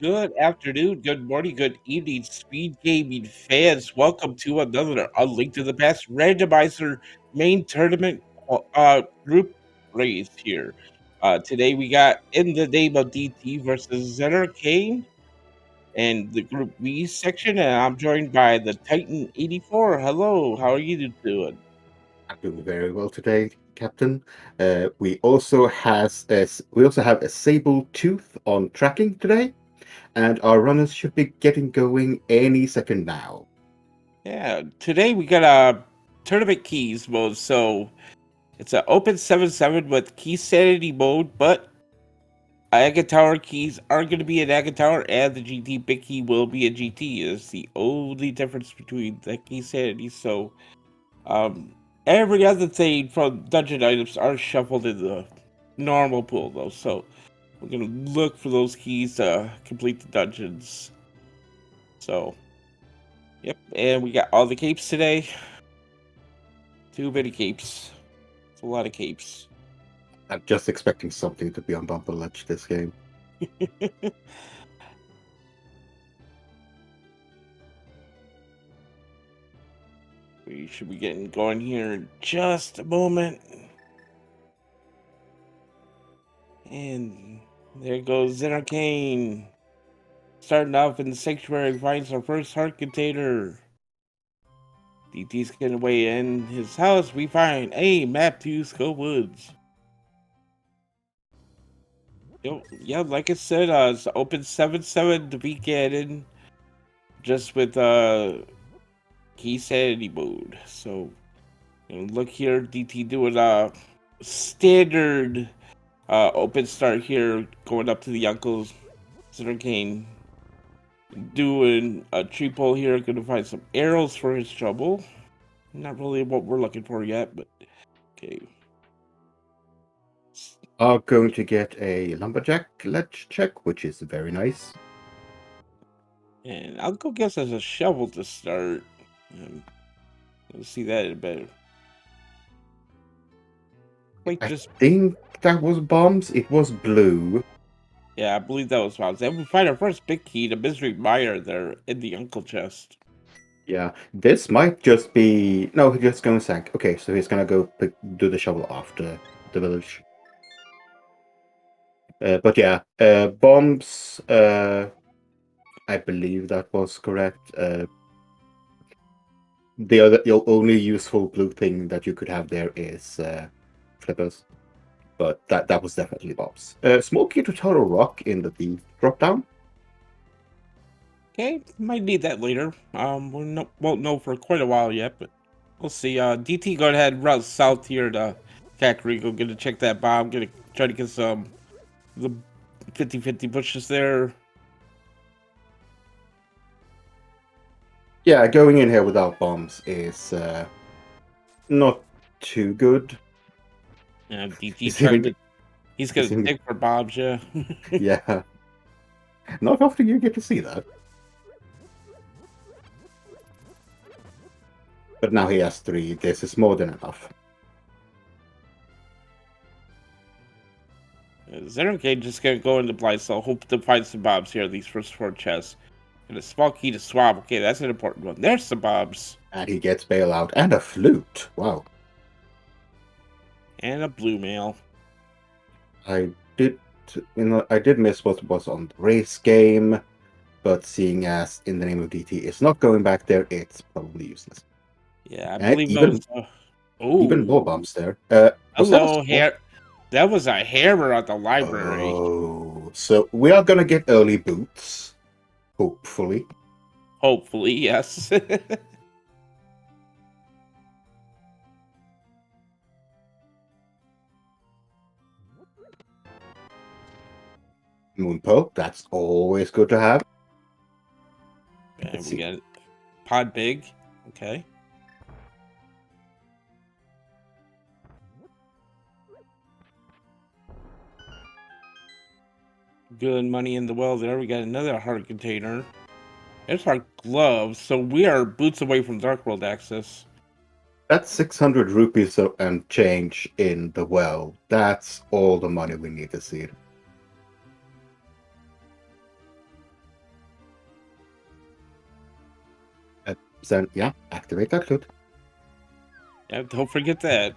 Good afternoon, good morning, good evening, Speed Gaming fans. Welcome to another Link to the Past Randomizer main tournament group race here. Today we got In the Name of DT versus zenarcane and the Group B section, and I'm joined by the Titan 84. Hello, how are you doing? I'm doing very well today, Captain. We also have a sable tooth on tracking today, and our runners should be getting going any second now. Yeah, today we got a tournament keys mode, so it's an open 7-7 with key sanity mode, but Aga Tower keys are going to be an Aga Tower, and the GT big key will be a GT. Is the only difference between the key sanity. So, um, every other thing from dungeon items are shuffled in the normal pool, though. So, we're going to look for those keys to complete the dungeons. So, yep. And we got all the capes today. Too many capes. It's a lot of capes. I'm just expecting something to be on Bumper Ledge this game. We should be getting going here in just a moment. And there goes zenarcane. Starting off in the sanctuary, finds our first heart container. DT's getting away in his house. We find a map to Skull Woods. Yo, yeah, like I said, it's open 7-7 to beat Ganon, just with key sanity mode. So look here, DT doing a standard open start here, going up to the uncles. zenarcane doing a tree pole here. Gonna find some arrows for his trouble. Not really what we're looking for yet, but okay. Are going to get a lumberjack ledge check, which is very nice. And I'll go guess as a shovel to start. We'll see that in a bit. Wait, I just think that was bombs. It was blue. yeah, I believe that was Miles. And we find our first big key, the mystery mire there in the uncle chest. Yeah, this might just be no. He's just gonna sank. Okay, so he's gonna go do the shovel after the village. But yeah, bombs. I believe that was correct. The only useful blue thing that you could have there is flippers, but that was definitely bombs. Small key to Taro Rock in the D drop down. Okay, might need that later. Won't know for quite a while yet, but we'll see. DT, go ahead, route south here to Kakariko. Gonna check that bomb. Gonna try to get some the 50-50 pushes there. Yeah, going in here without bombs is not too good. And DT It's trying even, to he's it's gonna even dig for bombs, yeah. yeah. Not often you get to see that. But now he has 3. This is more than enough. zenarcane just gonna go into blind cell, hope to find some bombs here, these first 4 chests. And a small key to swab. Okay, that's an important one. There's some bombs. And he gets bailout and a flute. Wow. And a blue mail. I did, I did miss what was on the race game, but seeing as In the Name of DT is not going back there, it's probably useless. Yeah, I And believe those. even more Oh, bombs there. Was that a hello, sword? hair. That was a hammer at the library. Oh, so we are gonna get early boots, hopefully. Hopefully, yes. Moonpoke, that's always good to have. And Let's we see. got pod big. Okay. Good money in the well there. We got another heart container. There's our gloves. So we are boots away from Dark World access. That's 600 rupees and change in the well. That's all the money we need to see. Then, yeah, activate that loot. Yeah, don't forget that.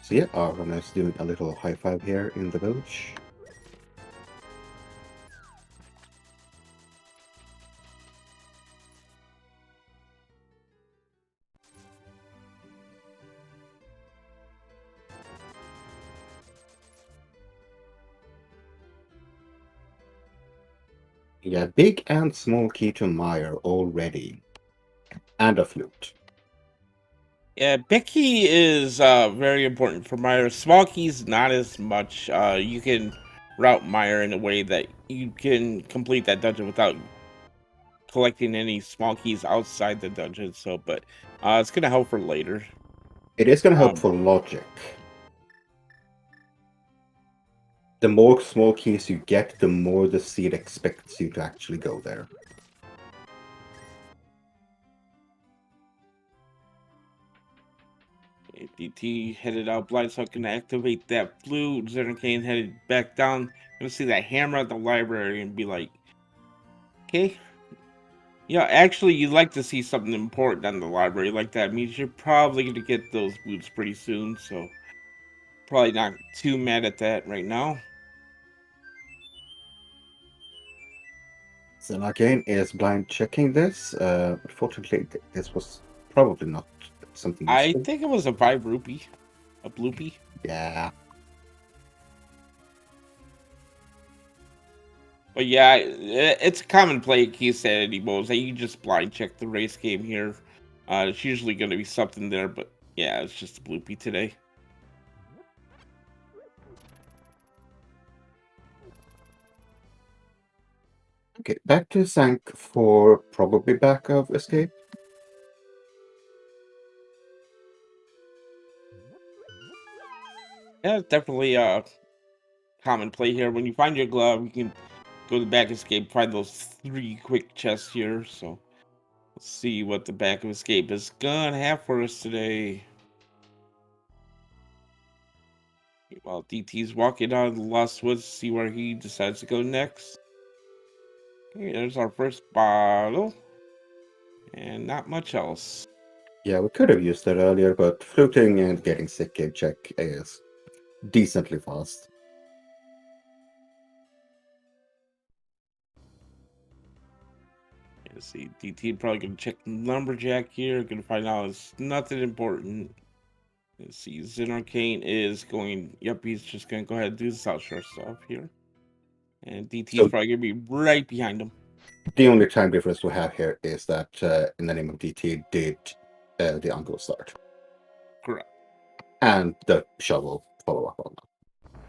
So yeah, Argon is doing a little high five here in the village. Yeah, big and small key to Meyer already. And a flute. Yeah, big key is very important for Meyer. Small keys, not as much. You can route Meyer in a way that you can complete that dungeon without collecting any small keys outside the dungeon. So, but it's gonna help for later. It is going to help Um, for logic. The more small keys you get, the more the seed expects you to actually go there. DT headed out blind, so I can activate that blue. zenarcane headed back down. Gonna see that hammer at the library and be like, okay. Yeah, actually, you'd like to see something important on the library like that. Means you're probably gonna get those boots pretty soon, so probably not too mad at that right now. Zenarcane is blind checking this. Unfortunately, this was probably not something I useful. think it was a 5 rupee, a bloopy. Yeah. But yeah, it's a common play at Key Sanity modes that you just blind check the race game here. It's usually going to be something there, but yeah, it's just a bloopy today. Okay, back to Zank for probably back of escape. Yeah, it's definitely a common play here. When you find your glove, you can go to the back escape, find those 3 quick chests here. So let's see what the back of escape is gonna have for us today. While DT's walking out of the Lost Woods, see where he decides to go next. Okay, there's our first bottle. And not much else. Yeah, we could have used that earlier, but fluting and getting sick game check is decently fast. Let's see, DT probably gonna check Lumberjack here. Gonna find out it's nothing important. Let's see, zenarcane is going. Yep, he's just gonna go ahead and do the South Shore stuff here. And DT's So probably gonna be right behind him. the only time difference we have here is that in the name of DT did the uncle start. Correct. And the shovel follow up on that.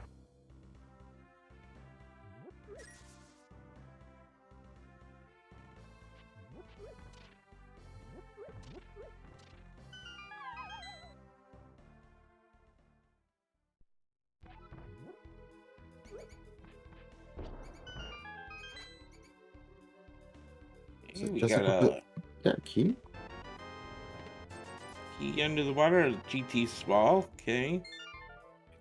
Okay, So we just a got couple. a Yeah, key. key under the water. GT small. Okay.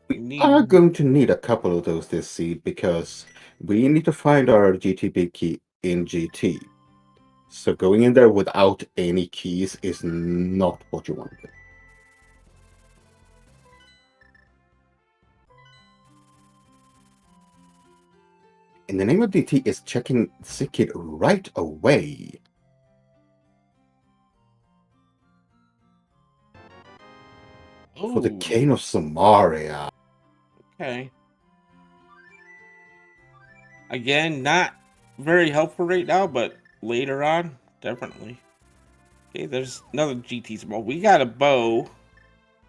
We We need. are going to need a couple of those this seed because we need to find our GTB key in GT. So going in there without any keys is not what you want to do. In the name of DT is checking sick kid right away. For the Oh, Cane of Samaria. okay. Again, not very helpful right now, but later on, definitely. Okay, there's another GT small. We got a bow.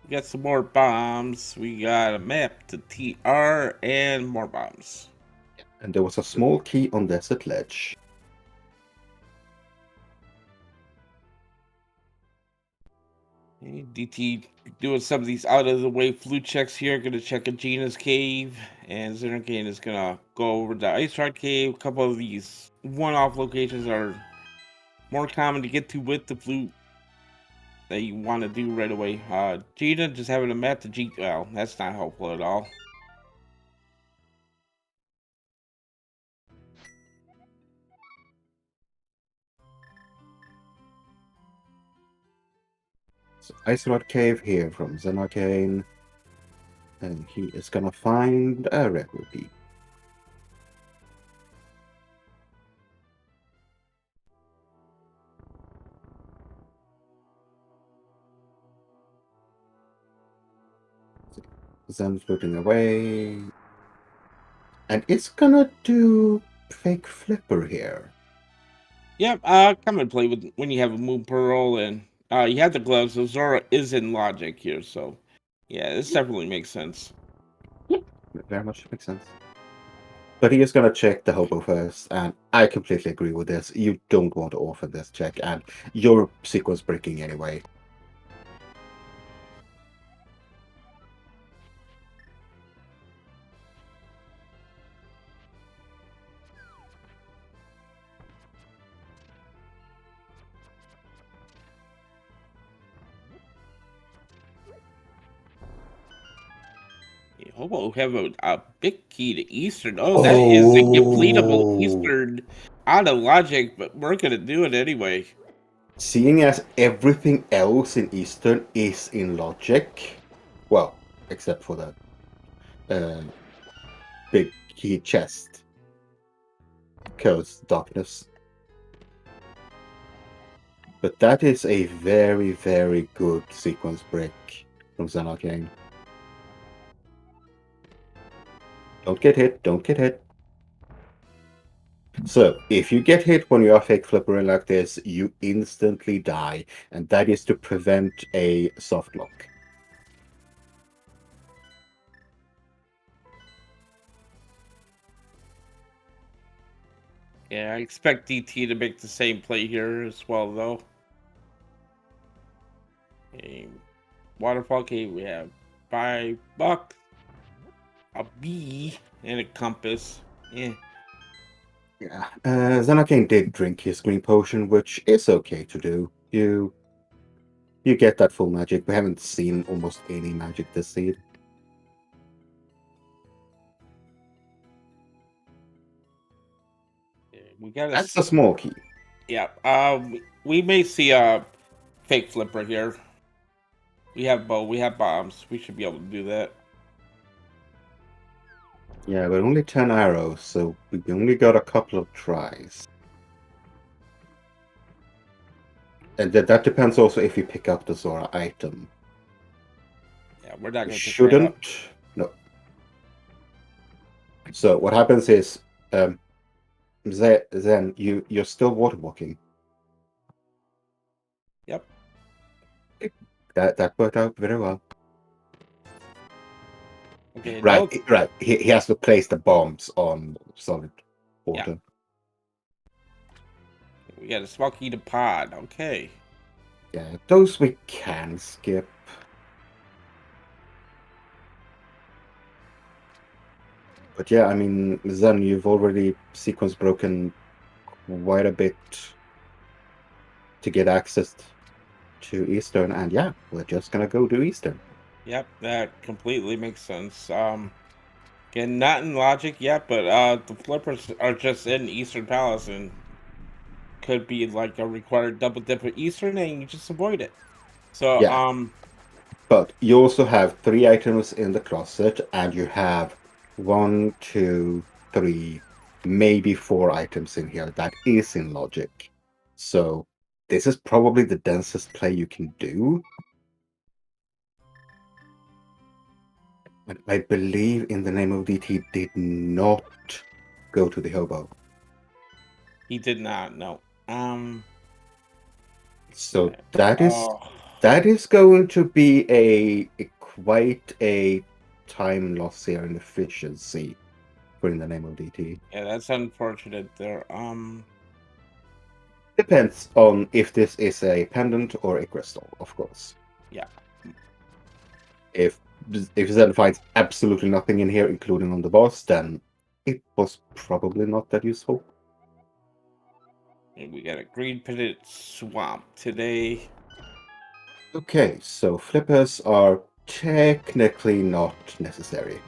We got some more bombs. We got a map to TR and more bombs. And there was a small key on Desert Ledge. DT doing some of these out of the way flute checks here. Gonna check Agina's cave, and zenarcane is gonna go over the Ice Rod cave. A couple of these one-off locations are more common to get to with the flute that you want to do right away. Gina just having a map to G. Well, that's not helpful at all. So Ice Rod Cave here from zenarcane. And he is gonna find a red rupee. Zen floating away. And it's gonna do fake flipper here. Yep, come and play with when you have a Moon Pearl and you have the gloves. So Zora is in logic here, so yeah, this definitely makes sense. Yep, very much makes sense. But he is gonna check the hobo first, and I completely agree with this. You don't want to orphan this check, and you're sequence breaking anyway. Hobo have a big key to Eastern. Oh, that is a completable Eastern out of logic, but we're gonna do it anyway. Seeing as everything else in Eastern is in logic, well, except for that big key chest, because darkness. But that is a very, very good sequence break from zenarcane. Don't get hit, don't get hit. So, if you get hit when you are fake flippering like this, you instantly die, and that is to prevent a soft lock. Yeah, I expect DT to make the same play here as well, though. Okay. Waterfall cave, we have $5, a B, and a compass. Yeah. Yeah, zenarcane did drink his green potion, which is okay to do. You get that full magic. We haven't seen almost any magic this seed. We got That's a small key. Yeah. We may see a fake flipper here. We have bombs. We should be able to do that. Yeah, but only 10 arrows, so we only got a couple of tries. And that depends also if you pick up the Zora item. Yeah, we're not You going to shouldn't. No. So what happens is, then you're still water walking. Yep. That worked out very well. Okay. Right, right. He has to place the bombs on solid water. Yeah. We got a small key to pod. Okay. Yeah, those we can skip. But yeah, I mean, Zen, you've already sequence broken quite a bit to get access to Eastern, and yeah, we're just gonna go do Eastern. Yep, that completely makes sense. Again, not in logic yet, but the flippers are just in Eastern Palace and could be like a required double dip at Eastern, and you just avoid it. So, Yeah, but you also have 3 items in the closet, and you have 1, 2, 3, maybe 4 items in here that is in logic. So this is probably the densest play you can do. And I believe in the name of DT did not go to the hobo. he did not. No. So Oh, that is going to be a quite a time loss here in efficiency for in the name of DT. yeah, that's unfortunate. There. Depends on if this is a pendant or a crystal, of course. Yeah. If Zen finds absolutely nothing in here, including on the boss, then it was probably not that useful. And we got a green pendant swamp today. Okay, so flippers are technically not necessary.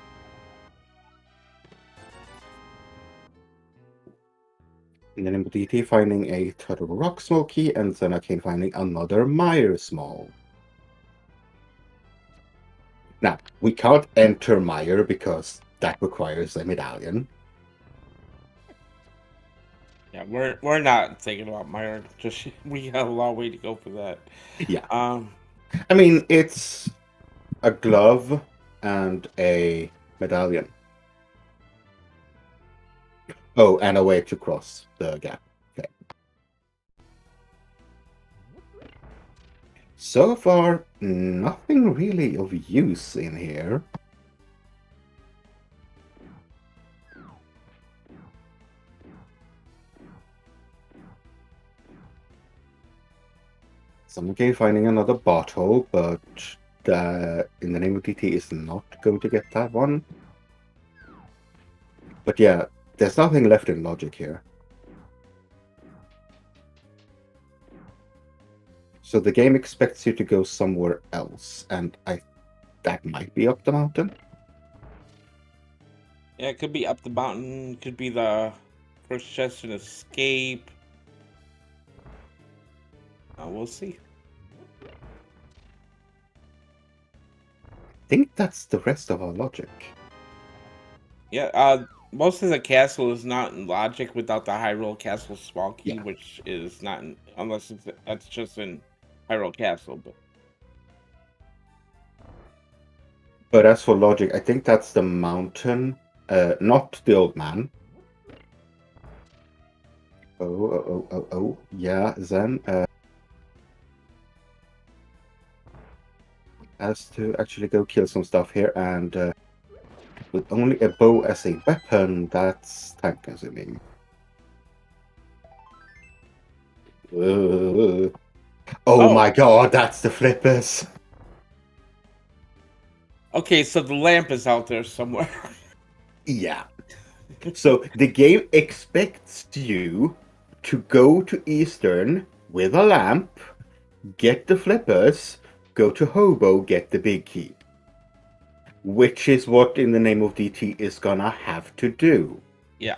And then DT finding a Turtle Rock Small key, and zenarcane finding another Mire Small. Now, we can't enter Mire because that requires a medallion. Yeah, we're not thinking about Myron. Just we got a long way to go for that. Yeah. Um, I mean, it's a glove and a medallion. Oh, and a way to cross the gap. Okay. So far, nothing really of use in here. Some okay finding another bottle, but in the name of DT is not going to get that one. But yeah, there's nothing left in logic here. So the game expects you to go somewhere else, and that might be up the mountain. yeah, it could be up the mountain. Could be the first chest and escape. We'll see. I think that's the rest of our logic. Yeah. Most of the castle is not in logic without the Hyrule Castle small key, Yeah. which is not in, unless that's just in Hyrule Castle. But But as for logic, I think that's the mountain, not the old man. Oh. Yeah, Zen has to actually go kill some stuff here, and with only a bow as a weapon, that's time consuming. Oh oh, my god, that's the flippers! okay. So the lamp is out there somewhere. Yeah. So the game expects you to go to Eastern with a lamp, get the flippers, go to Hobo, get the big key. Which is what In the Name of DT is gonna have to do. Yeah.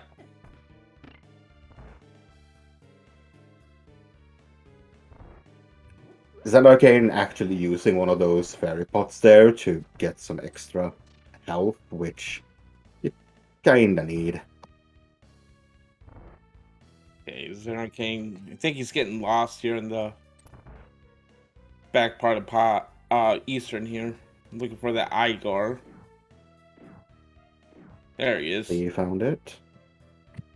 Zenarcane actually using one of those fairy pots there to get some extra health, which you kinda need. Okay, zenarcane. I think he's getting lost here in the back part of Eastern here. I'm looking for that Igor. There he is. You found it.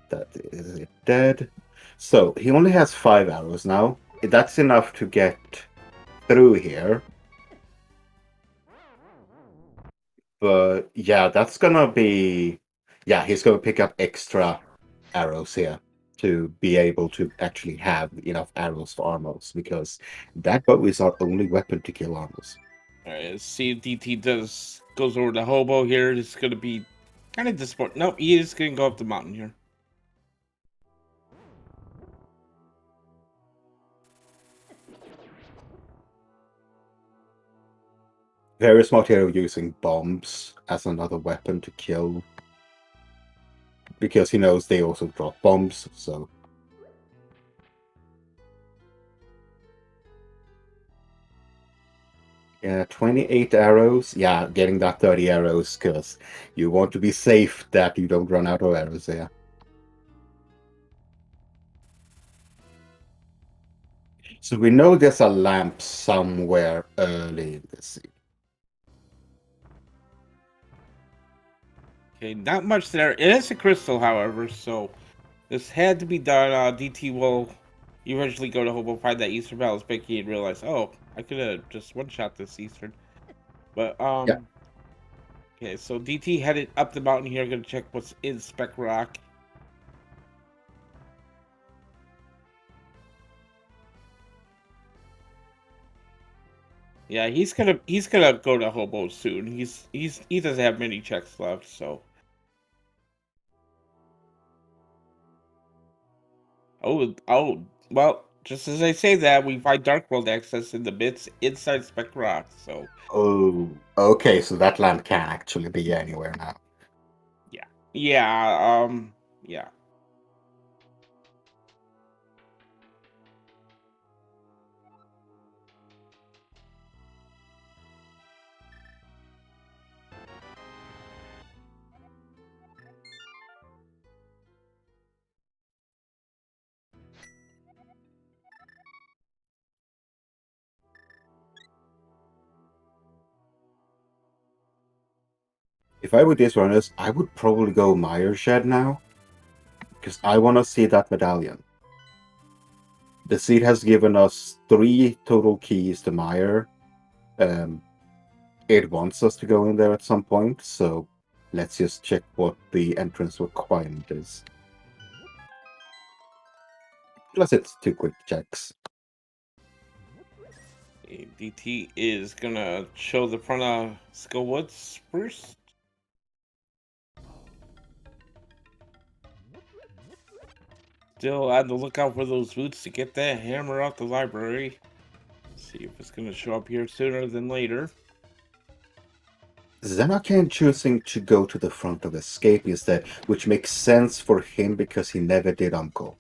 That is it dead. So he only has 5 arrows now. That's enough to get through here. But yeah, that's gonna be... Yeah, he's gonna pick up extra arrows here to be able to actually have enough arrows for Armos, because that bow is our only weapon to kill Armos. Alright, let's see if DT goes over to Hobo here. It's gonna be kind of disappointing. Nope, he is gonna go up the mountain here. Very smart hero using bombs as another weapon to kill, because he knows they also drop bombs, so... Yeah, 28 arrows. Yeah, getting that 30 arrows, because you want to be safe that you don't run out of arrows there. So we know there's a lamp somewhere early in the scene. Okay, not much there. It is a crystal, however, so this had to be done. DT will eventually go to Hobo, find that Eastern Palace Picky, and realize, oh, I could have just one-shot this Eastern. But, Yeah. okay, so DT headed up the mountain here, gonna check what's in Spec Rock. Yeah, he's gonna go to Hobo soon. He doesn't have many checks left, so. Well, just as I say that, we find Dark World access in the bits inside Spec Rock, so Oh, okay, so that land can actually be anywhere now. yeah. Yeah. If I were these runners, I would probably go Meyer Shed now, because I want to see that medallion. The seed has given us 3 total keys to Meyer. It wants us to go in there at some point, so let's just check what the entrance requirement is. Plus, it's 2 quick checks. DT is gonna show the front of Skullwoods first. Still on the lookout for those boots to get that hammer out the library. See if it's gonna show up here sooner than later. Zenarcane choosing to go to the front of Escape instead, which makes sense for him because he never did Uncle.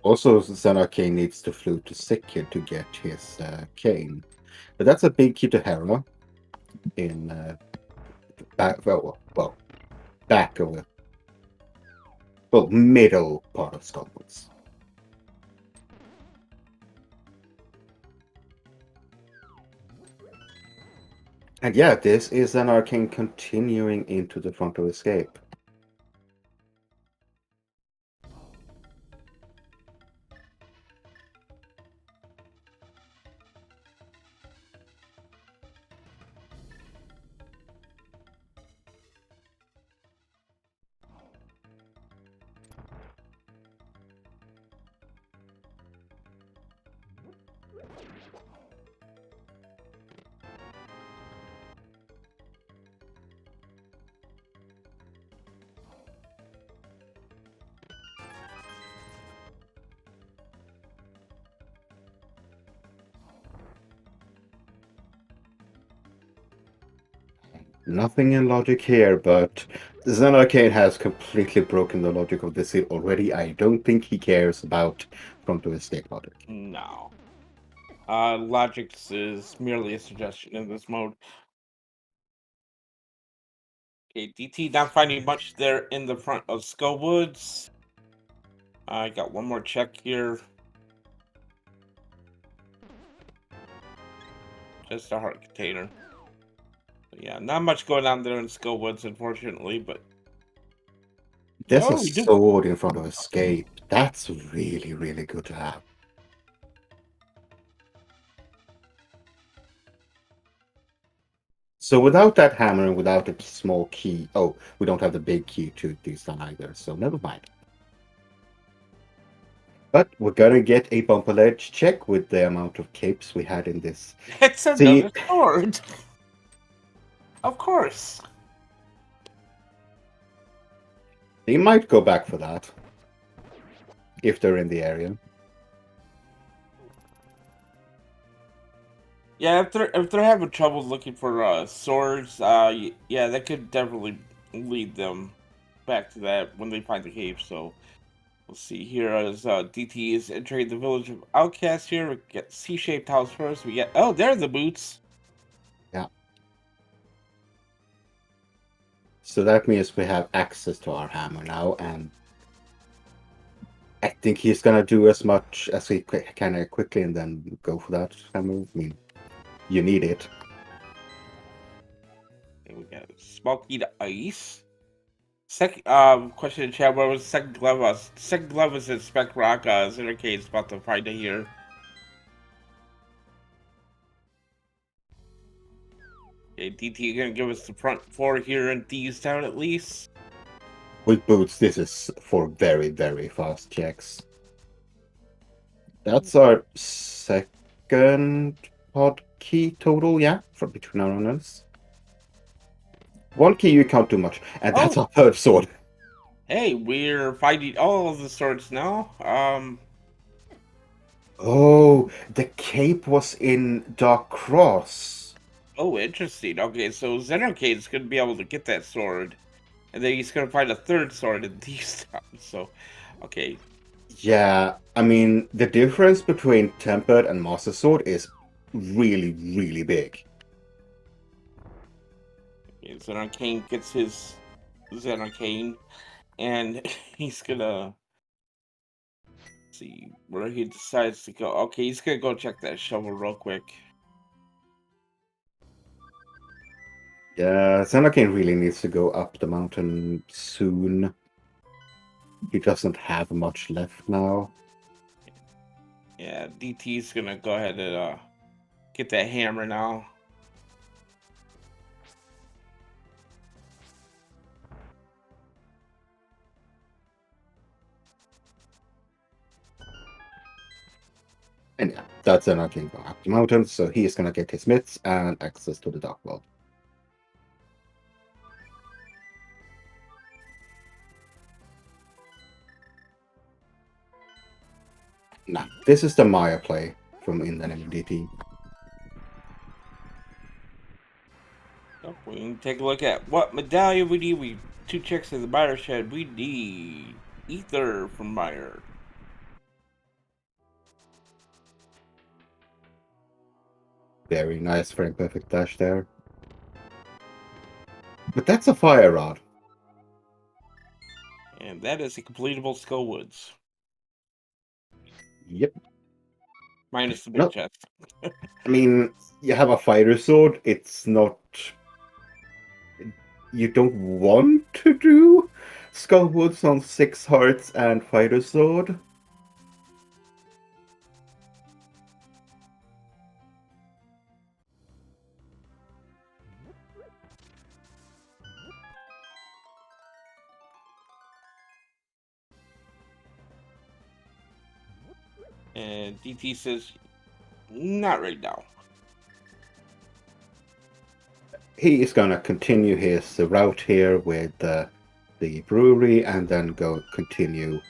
Also, Zenarcane needs to flew to Sikir to get his cane. But that's a big key to Hera in back, back of middle part of Skullwoods. And yeah, this is an arcane continuing into the front of Escape. Nothing in logic here, but Zenarcane has completely broken the logic of this seed already. I don't think he cares about front of Escape logic. No. Logics is merely a suggestion in this mode. Okay, DT not finding much there in the front of Skullwoods. I got one more check here. Just a heart container. But yeah, not much going on there in Skullwoods, unfortunately, but There's a oh, we do. sword in front of Escape. That's really, really good to have. So without that hammer and without the small key, oh, we don't have the big key to this one either, so never mind. But we're gonna get a bumper ledge check with the amount of capes we had in this. It's See, another sword. Of course. they might go back for that if they're in the area. Yeah, if they're having trouble looking for swords, yeah, that could definitely lead them back to that when they find the cave. So we'll see here as DT is entering the village of Outcast here. We get C-shaped house first. We get there are the boots. Yeah. So that means we have access to our hammer now, and I think he's gonna do as much as he can quickly and then go for that hammer. I mean, you need it. And we got Smoky to Ice. Second question in chat: what was the second glove? Second glove is in Spec Rock. Zenarcane is about to find it here. Okay, DT gonna give us the front four here in these town at least. With boots, this is for very, very fast checks. That's our second pod key total, yeah, from between our runners. One key you can't do much, and that's Oh, our third sword. hey, we're fighting all of the swords now. Oh, the cape was in Dark Cross. Oh, interesting. Okay, so zenarcane's gonna be able to get that sword, and then he's gonna find a third sword in these towns. So, okay, Yeah, I mean, the difference between Tempered and Master Sword is really, really big. zenarcane gets his zenarcane, and he's gonna see where he decides to go. Okay, he's gonna go check that shovel real quick. Yeah, Zenarcane really needs to go up the mountain soon. He doesn't have much left now. Yeah, DT's gonna go ahead and get that hammer now. And yeah, that's Zenarcane going up the mountain, so he is gonna get his mitts and access to the Dark World. Now, this is the Maya play from inthenameofDT. Yep, we can take a look at what medallion we need. We two checks in the miner shed. We need ether from miner. Very nice frame perfect dash there. But that's a fire rod. And that is a completable skull woods. Yep. Minus the big No, chest. I mean, you have a fighter sword, it's not... You don't want to do Skullwoods on 6 hearts and fighter sword. And DT says, not right now. He is gonna continue his route here with the brewery and then continue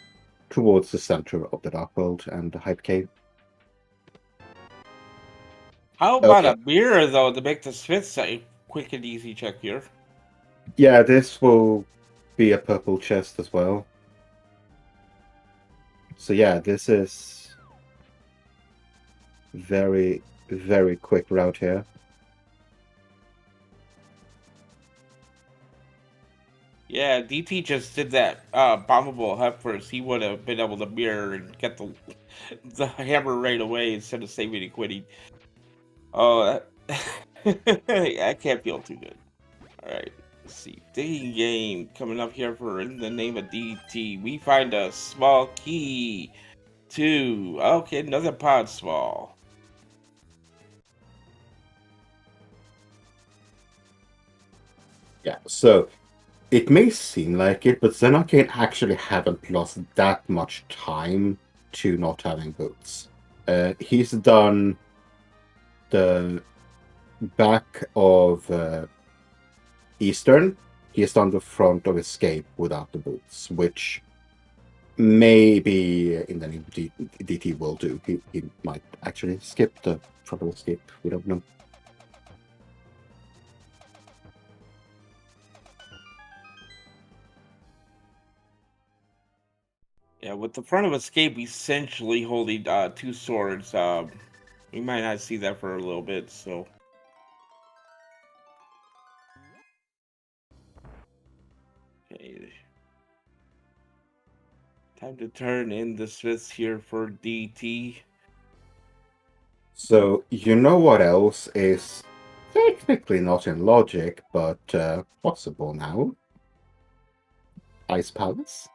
towards the center of the Dark World and the Hype Cave. How about Okay, a beer, though, to make the Smiths a quick and easy check here? yeah, this will be a purple chest as well. So yeah, this is very, very quick route here. Yeah, DT just did that bombable hut first. He would have been able to mirror and get the hammer right away instead of saving and quitting. Oh, I can't feel too good. All right, let's see. Digging game coming up here for in the name of DT. We find a small key to okay, another pod small. Yeah, so it may seem like it, but Zenarcane actually haven't lost that much time to not having boots. He's done the back of Eastern. He has done the front of Escape without the boots, which maybe in the DT will do. He might actually skip the front of Escape. We don't know. Yeah, with the front of escape essentially holding two swords. We might not see that for a little bit. So. Okay. Time to turn in the Smiths here for DT. So you know what else is technically not in logic, but possible now? Ice Palace.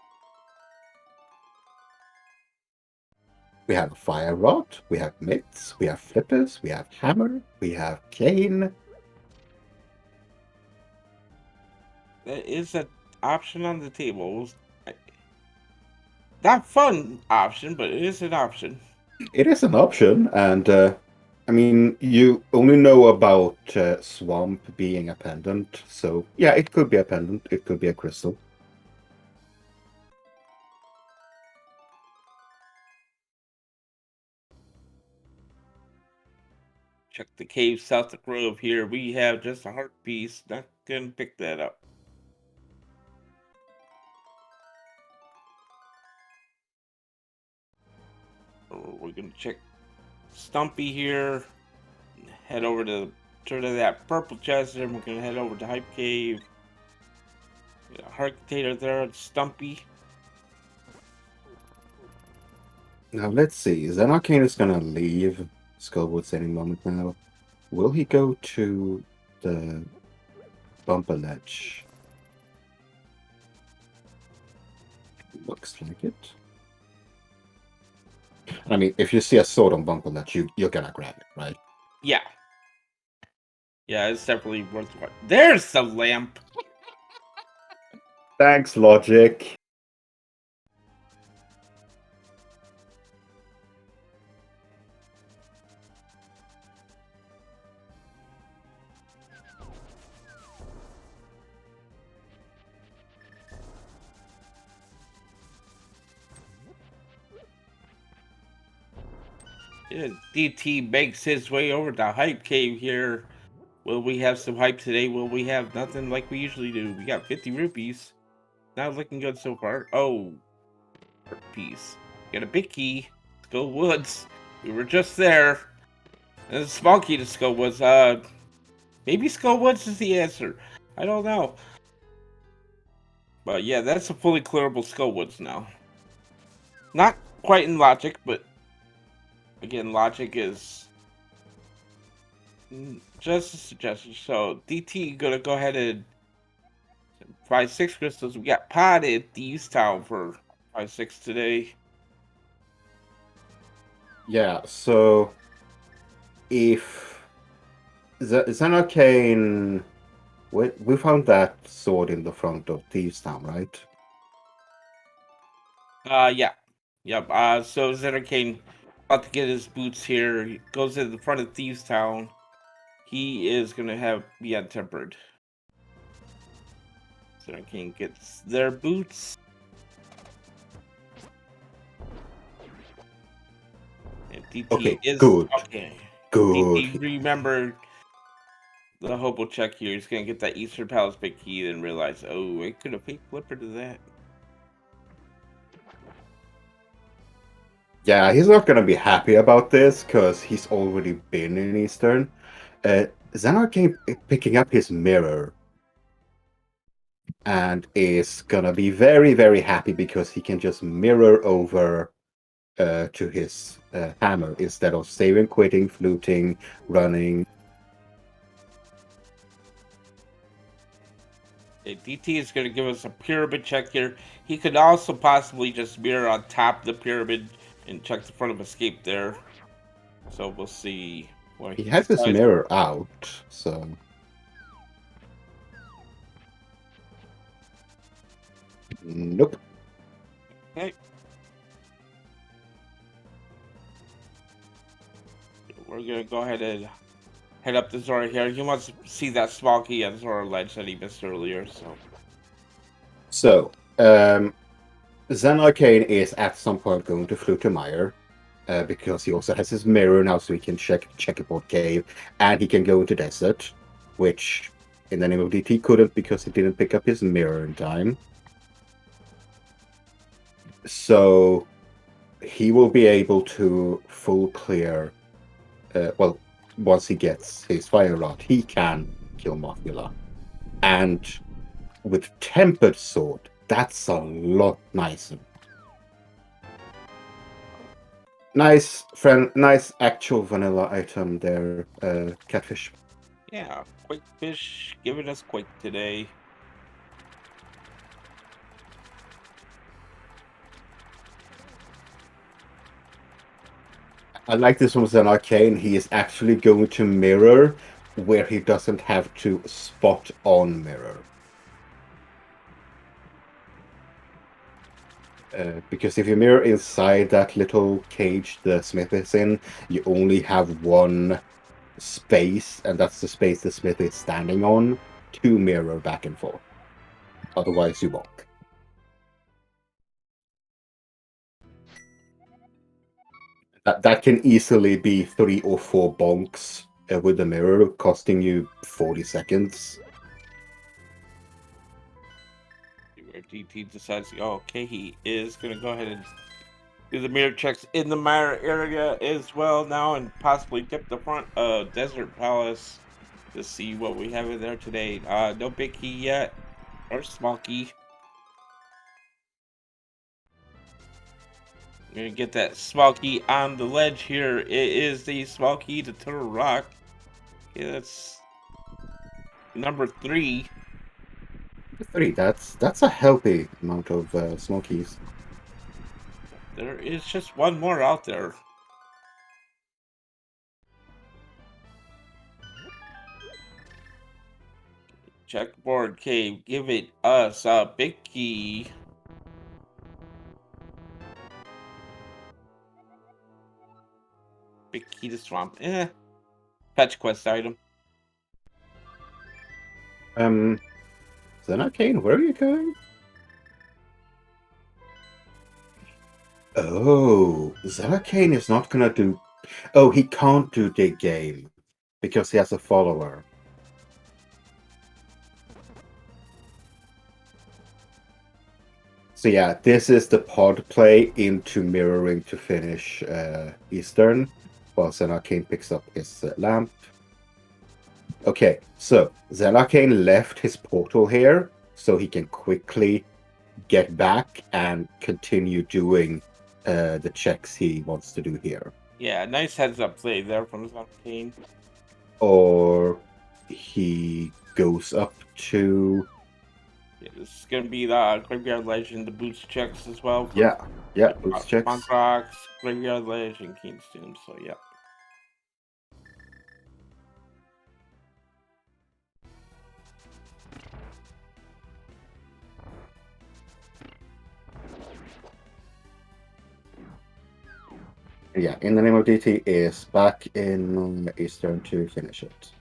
We have a Fire Rod, we have Mitts, we have Flippers, we have Hammer, we have Cane. That is an option on the table. Not fun option, but it is an option. It is an option, and I mean, you only know about swamp being a pendant, so yeah, it could be a pendant, it could be a crystal. Check the cave south of Grove here. We have just a heart piece. Not gonna pick that up. We're gonna check Stumpy here. Head over to turn to that purple chest, and we're gonna head over to Hype Cave. Got a heart container there, Stumpy. Now let's see. Zenarcane is gonna leave Skullwoods any moment now. Will he go to the bumper ledge? Looks like it. I mean, if you see a sword on bumper ledge, you're gonna grab it, right? Yeah. Yeah, it's definitely worth it. There's the lamp. Thanks, Logic. Yeah, DT makes his way over to Hype Cave here. Will we have some hype today? Will we have nothing like we usually do? We got 50 rupees. Not looking good so far. Oh, piece. Got a big key. Skull Woods. We were just there. And a small key to Skull Woods. Maybe Skull Woods is the answer. I don't know. But yeah, that's a fully clearable Skull Woods now. Not quite in logic, but again, logic is just a suggestion. So DT gonna go ahead and buy 6 crystals. We got potted Thieves Town for 5-6 today. Yeah, so if Zenarcane, we found that sword in the front of Thieves Town, right? Yeah. Yep. So Zenarcane about to get his boots here. He goes to the front of Thieves Town. He is gonna have be untempered. Zenarcane gets their boots. And DT Okay, is good. okay. DT Good. remembered the hobo check here. He's gonna get that Eastern Palace big key, then realize, oh, I could have paid Flipper to that. Yeah, he's not gonna be happy about this because he's already been in Eastern. Zenarcane picking up his mirror and is gonna be very, very happy because he can just mirror over to his hammer instead of saving, quitting, fluting, running. Okay, DT is going to give us a pyramid check here. He could also possibly just mirror on top of the pyramid and check the front of escape there. So we'll see what He he has his decides. mirror out, so nope. Okay. We're going to go ahead and head up to Zora here. He wants to see that small key on Zora ledge that he missed earlier. So, Zen Arcane is at some point going to Flutermeyer, because he also has his mirror now, so he can check Checkerboard Cave, and he can go into Desert, which in the name of DT couldn't because he didn't pick up his mirror in time. So he will be able to full clear. Well, once he gets his fire rod, he can kill Mothula, and with Tempered Sword, that's a lot nicer. Nice friend, nice actual vanilla item there, Catfish. Yeah, Quake Fish giving us Quake today. I like this one with an arcane. He is actually going to mirror where he doesn't have to spot on mirror. Because if you mirror inside that little cage the smith is in, you only have one space, and that's the space the smith is standing on, to mirror back and forth. Otherwise, you won't. That can easily be 3 or 4 bonks with the mirror, costing you 40 seconds. Where DT decides, oh, okay, he is going to go ahead and do the mirror checks in the mirror area as well now, and possibly dip the front of Desert Palace to see what we have in there today. No big key yet, or small key. I'm going to get that small key on the ledge here. It is the small key to Turtle Rock. Okay, that's number 3. 3, that's a healthy amount of small keys. There is just one more out there. Checkboard cave, give it us a big key. Big key to swamp. Fetch quest item. Zenarcane, where are you going? Oh, Zenarcane is not gonna do... Oh, he can't do Dig Game because he has a follower. So yeah, this is the pod play into mirroring to finish Eastern, while Zenarcane picks up his lamp. Okay, so Zenarcane left his portal here so he can quickly get back and continue doing the checks he wants to do here. Yeah, nice heads up play there from Zenarcane. Or he goes up to... Yeah, this is gonna be the Graveyard Legend, the boost checks as well. Yeah, boost checks. Monk Rocks, Graveyard Legend, King's Tomb, so yeah. Yeah, In the Name of DT is back in Eastern to finish it.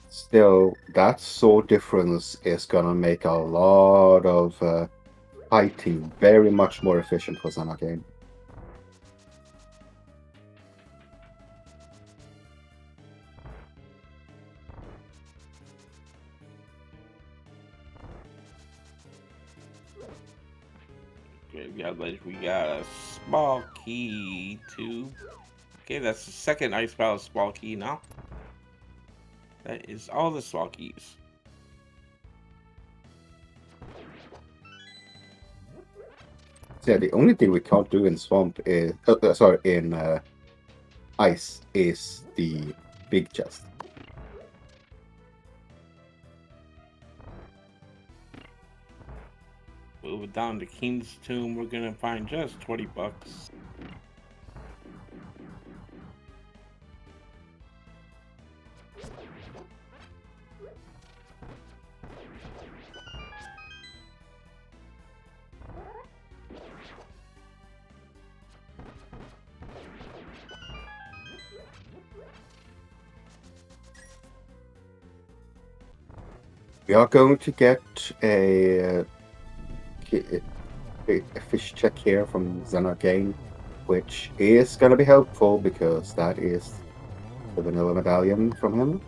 Still, that sword difference is gonna make a lot of fighting very much more efficient for Zenarcane. Graveyard Legend, we got a small key too. Okay, that's the second Ice Palace small key now. That is all the small keys. So yeah, the only thing we can't do in Swamp is... in Ice is the big chest. Move it down to King's Tomb, we're gonna find just 20 bucks. We are going to get a fish check here from Zenarcane, which is going to be helpful because that is the vanilla medallion from him.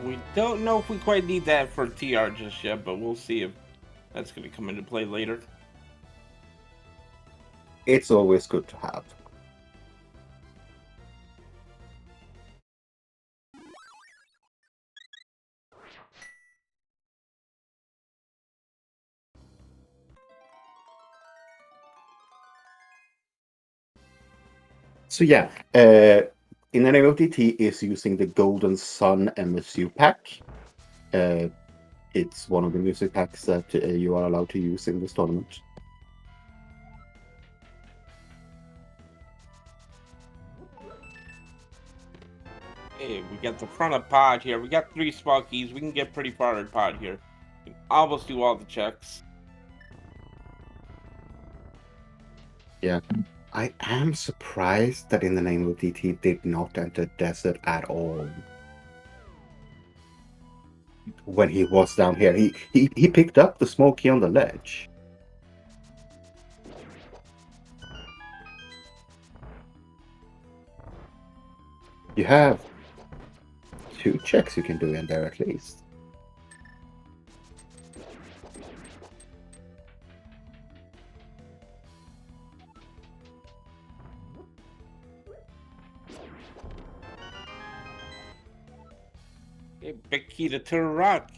We don't know if we quite need that for TR just yet, but we'll see if that's going to come into play later. It's always good to have. So yeah, In the Name of DT is using the Golden Sun MSU pack. It's one of the music packs that you are allowed to use in this tournament. Hey, we got the front of pod here. We got 3 small keys. We can get pretty far in pod here. We can almost do all the checks. Yeah. I am surprised that In the Name of DT did not enter desert at all. When he was down here, he picked up the small key on the ledge. You have 2 checks you can do in there at least. Okay, big key to Turtle Rock.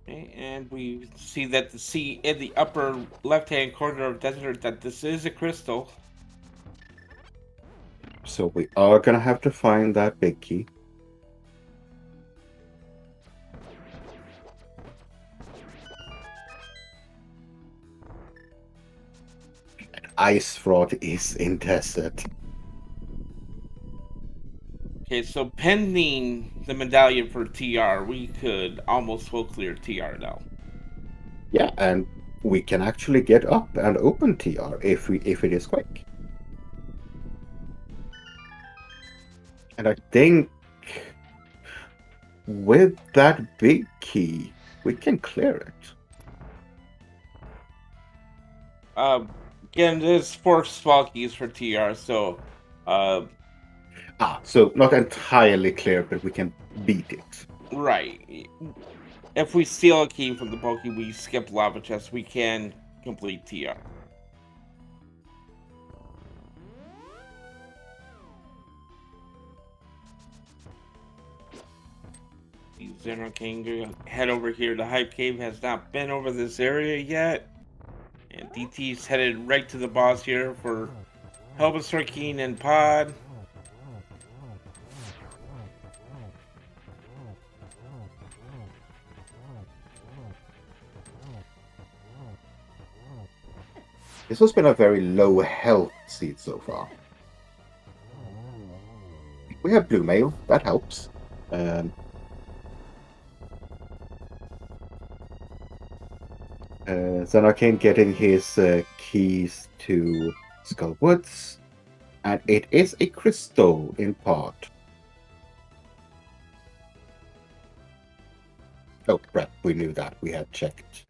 Okay, and we see that the C in the upper left-hand corner of desert that this is a crystal. So we are gonna have to find that big key. Ice Fraud is in desert. Okay, so pending the medallion for TR, we could almost full clear TR now. Yeah, and we can actually get up and open TR if it is quick. And I think with that big key, we can clear it. Again, there's 4 small keys for TR, so So not entirely clear, but we can beat it. right. If we steal a key from the Poke, we skip lava chest, we can complete TR. zenarcane, head over here. The Hype Cave has not been over this area yet. And DT's headed right to the boss here for Helbasarkeen and Pod. This has been a very low health seed so far. We have blue mail, that helps. Zenarcane getting his keys to Skull Woods, and it is a crystal in part. Oh, right, we knew that. We had checked.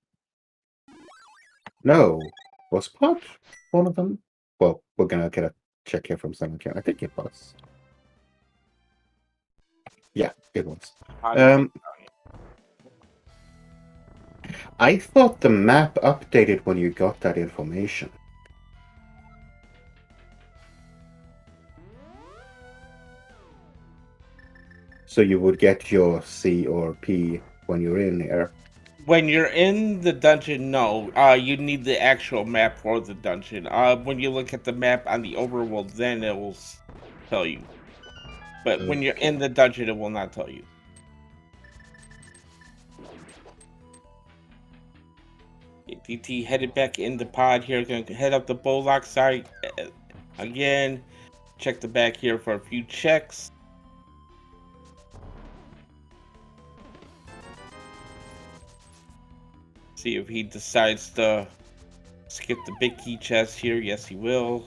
No, was part one of them? Well, we're gonna get a check here from Zenarcane. I think it was. Yeah, it was. I thought the map updated when you got that information. So you would get your C or P when you're in there. When you're in the dungeon, no. You need the actual map for the dungeon. When you look at the map on the overworld, then it will tell you. But when you're in the dungeon, it will not tell you. DT headed back in the pod here. Going to head up the Bowlock side again. Check the back here for a few checks. See if he decides to skip the big key chest here. Yes, he will.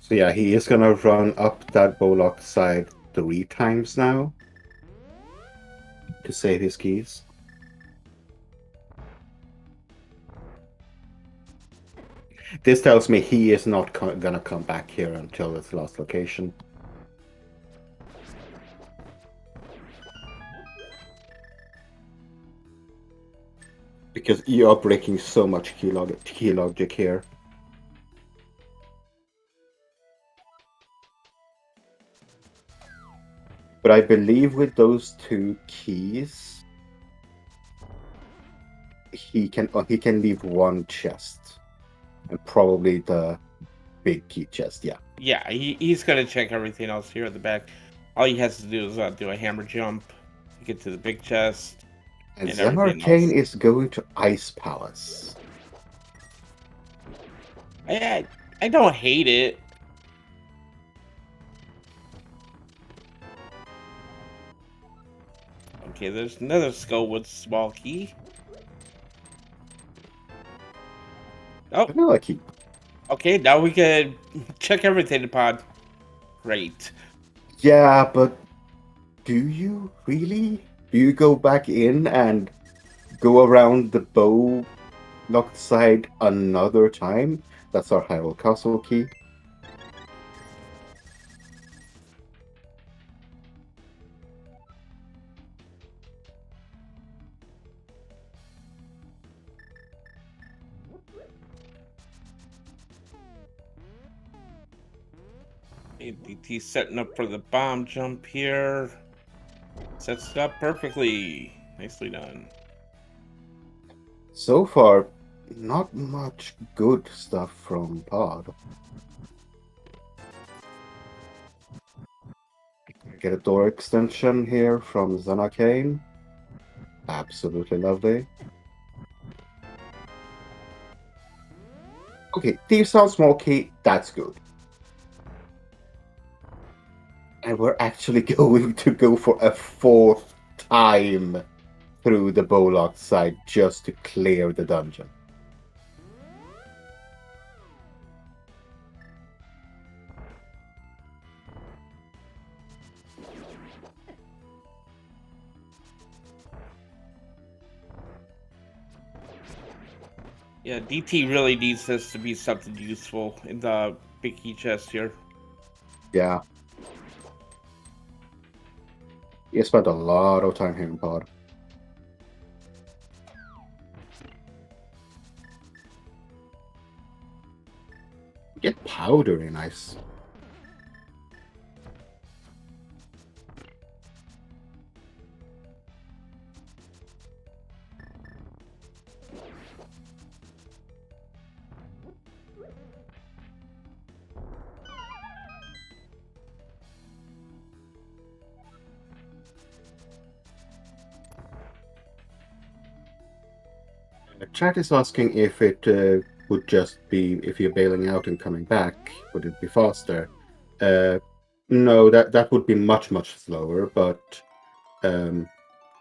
So yeah, he is gonna run up that Bowlock side 3 times now to save his keys. This tells me he is not gonna come back here until his last location. Because you are breaking so much key logic here. But I believe with those 2 keys, he can leave 1 chest, and probably the big key chest. Yeah, he's gonna check everything else here at the back. All he has to do is do a hammer jump, get to the big chest. And Zenarcane is going to Ice Palace. I don't hate it. Okay, there's another skull with small key. Oh, Vanilla key. okay, now we can check everything upon. Great. Yeah, but do you really? Do you go back in and go around the bow locked side another time? That's our Hyrule Castle key. ADT setting up for the bomb jump here. Sets it up perfectly. Nicely done. So far, not much good stuff from Pod. Get a door extension here from zenarcane. Absolutely lovely. Okay, Thieves Sound Small Key, that's good. And we're actually going to go for a fourth time through the Bowlock side just to clear the dungeon. Yeah, DT really needs this to be something useful in the big key chest here. Yeah. You spent a lot of time here in Pod. Get powdery nice. Chat is asking if it would just be if you're bailing out and coming back, would it be faster? No, that would be much slower. But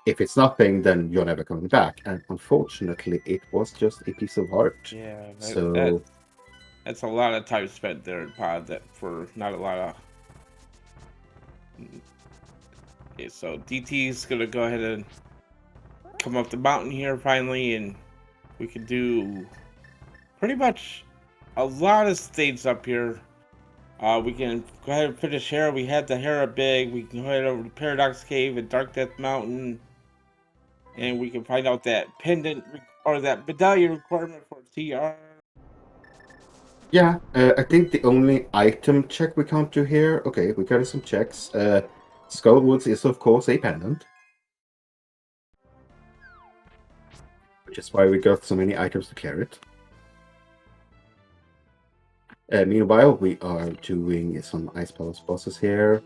if it's nothing, then you're never coming back. And unfortunately, it was just a piece of art. Yeah, So that's a lot of time spent there in pod that for not a lot of. Okay, so DT's gonna go ahead and come up the mountain here finally, and we can do pretty much a lot of things up here. We can go ahead and finish here. We had the Hera Big. We can go ahead over to Paradox Cave and Dark Death Mountain, and we can find out that pendant or that medallion requirement for TR. yeah, I think the only item check we can't do here. Okay, we got some checks. Skullwoods is of course a pendant, which is why we got so many items to clear it. Meanwhile, we are doing some Ice Palace bosses here.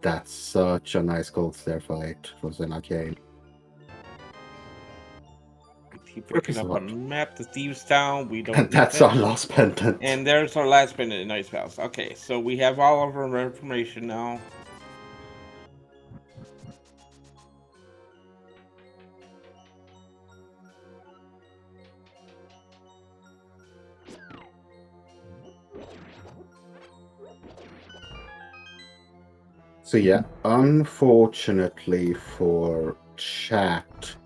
That's such a nice gold stair fight for zenarcane. Keep picking up a map. The Thieves Town. We don't And need that's that. our last pendant. And there's our last pendant in Ice Palace. Okay, so we have all of our information now. So yeah, unfortunately for chat,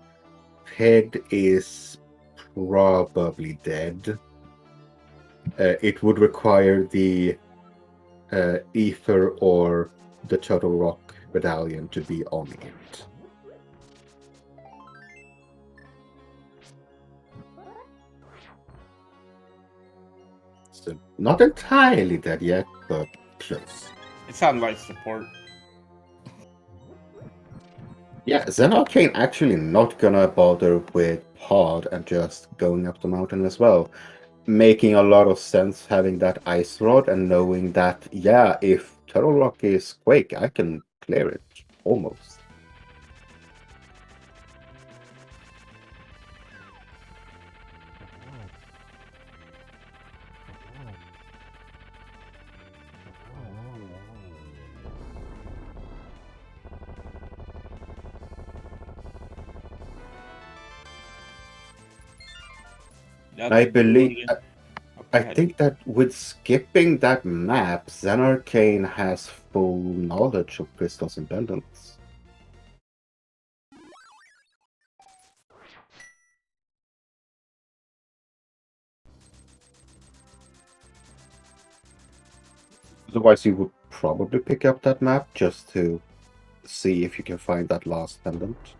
Ped is probably dead. It would require the Ether or the Turtle Rock medallion to be on it. So not entirely dead yet, but close. It's on life support. Yeah, zenarcane actually not gonna bother with Pod and just going up the mountain as well. Making a lot of sense having that ice rod and knowing that, yeah, if Turtle Rock is Quake, I can clear it. Almost. I believe. Nothing. I think that with skipping that map, zenarcane has full knowledge of crystals and pendants. Otherwise, you would probably pick up that map just to see if you can find that last pendant.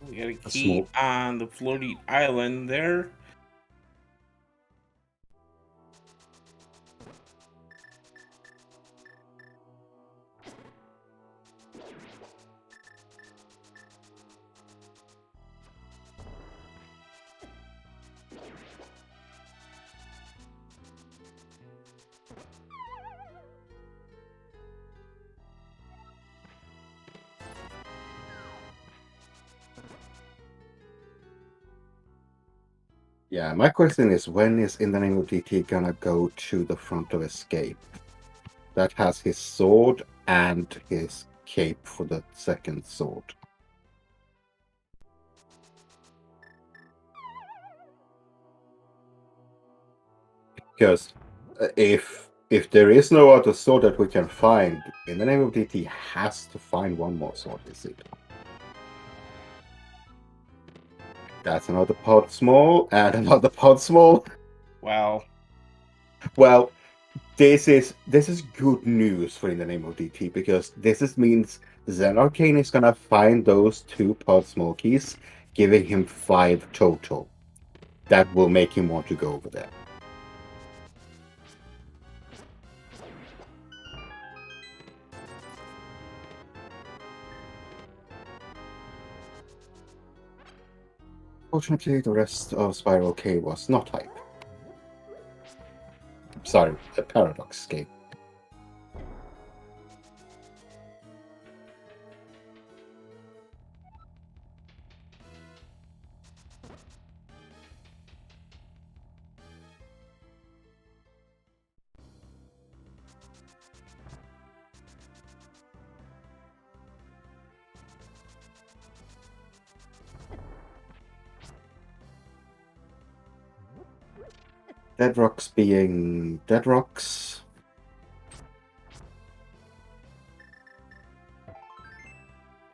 We got a key on the floating island there. Yeah, my question is, when is In the Name of DT gonna go to the front of Escape? That has his sword and his cape for the second sword. Because if there is no other sword that we can find, In the Name of DT has to find one more sword, you see. That's another pod small and another pod small. Wow. Well, this is good news for In the Name of DT, because means zenarcane is gonna find those 2 pod small keys, giving him 5 total. That will make him want to go over there. Fortunately, the rest of Spiral K was not hype. Sorry, a Paradox game. Dead rocks being dead rocks.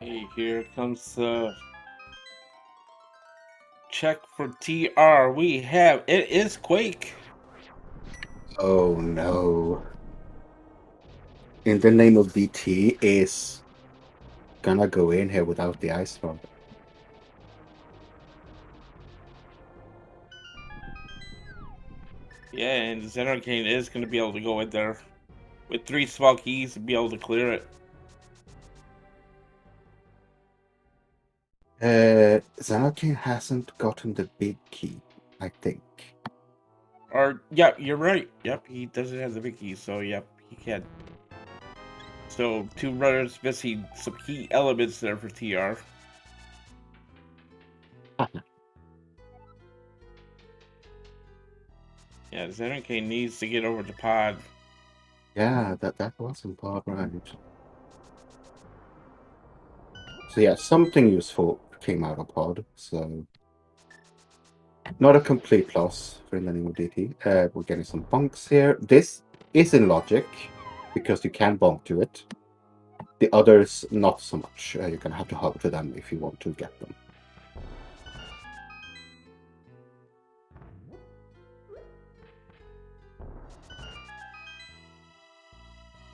Hey, here comes the check for TR. We have it is Quake. Oh no. In the Name of DT is gonna go in here without the ice rod. Yeah, and zenarcane is going to be able to go in there with 3 small keys and be able to clear it. Zenarcane hasn't gotten the big key, I think. Or, yeah, you're right. Yep, he doesn't have the big key, so yep, he can. So, 2 runners missing some key elements there for TR. Yeah, zenarcane needs to get over to pod. Yeah, that was in pod, right? So yeah, something useful came out of pod, so not a complete loss for In the Name of DT. We're getting some bunks here. This is in logic, because you can bump to it. The others, not so much. You're gonna have to hug to them if you want to get them.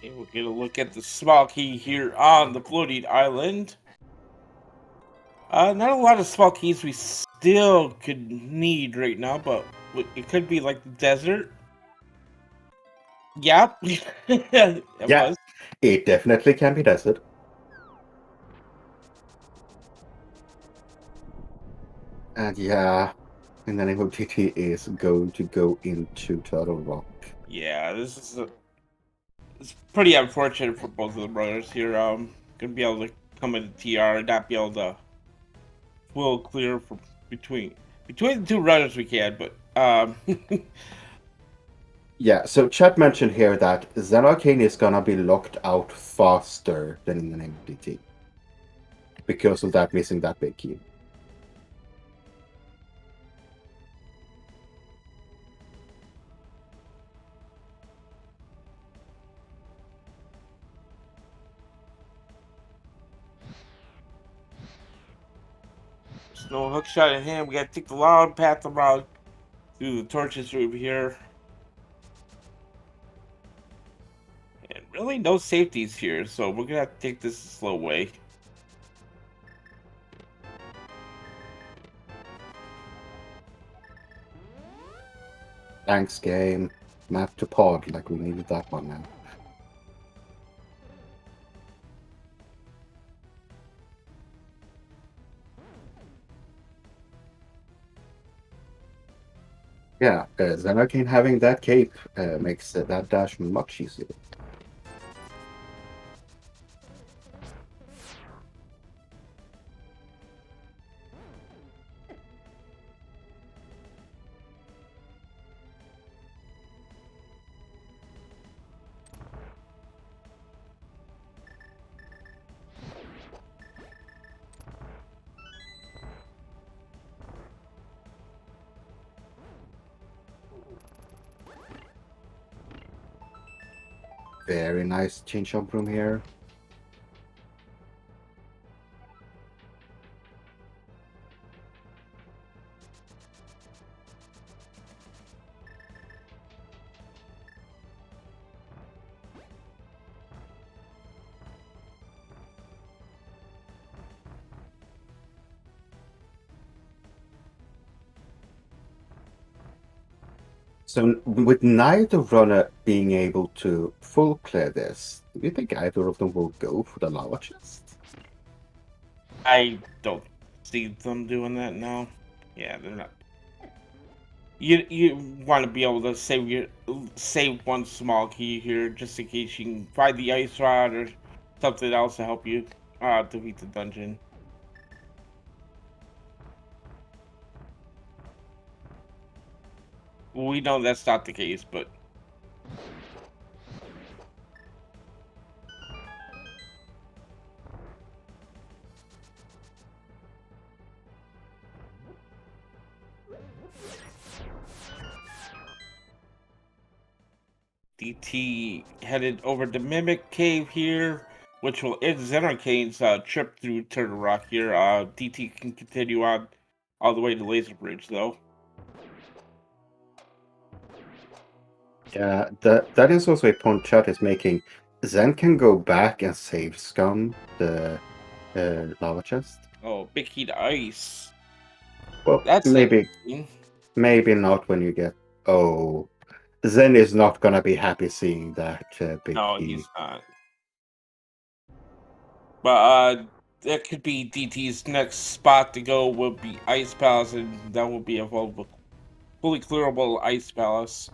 And we'll get a look at the small key here on the floating island. Not a lot of small keys we still could need right now, but it could be like the desert. Yep. It Yeah, was. it definitely can be desert. And yeah, In the Name of DT is going to go into Turtle Rock. Yeah, this is it's pretty unfortunate for both of the brothers here. Gonna be able to come into TR and not be able to full clear for between the 2 runners we can, but Yeah, so chat mentioned here that zenarcane is gonna be locked out faster than In the Name of DT. because of that missing that big key. There's no hook shot in him. We gotta take the long path around through the torches over here. And really no safeties here, so we're gonna have to take this the slow way. Thanks, game. Map to pod, like we needed that one now. Yeah, zenarcane having that cape makes that dash much easier. Very nice change jump room here. So with neither runner being able to full clear this, do you think either of them will go for the lava chest? I don't see them doing that now. Yeah, they're not. You want to be able to save one small key here just in case you can find the ice rod or something else to help you defeat the dungeon. We know that's not the case, but DT headed over to Mimic Cave here, which will end zenarcane's trip through Turtle Rock here. DT can continue on all the way to Laser Bridge, though. Yeah, that is also a point chat is making. Zen can go back and save Scum, the lava chest. Oh, big key to ice. Well, That's maybe interesting. maybe not when you get. Oh, Zen is not gonna be happy seeing that big No, key. he's not. But that could be DT's next spot to go. Will be Ice Palace, and that will be a fully clearable Ice Palace.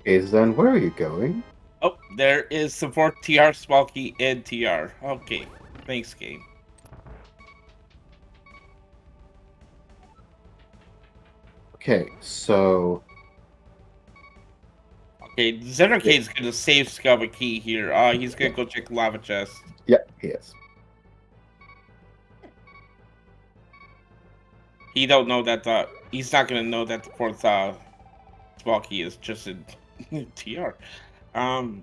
Okay, Zen, where are you going? Oh, there is some 4 TR small key and TR. Okay, thanks, game. Okay, so Okay, zenarcane's gonna save Scum a key here. He's gonna go check lava chest. yeah, he is. He don't know that he's not gonna know that the 4th small key is just in TR.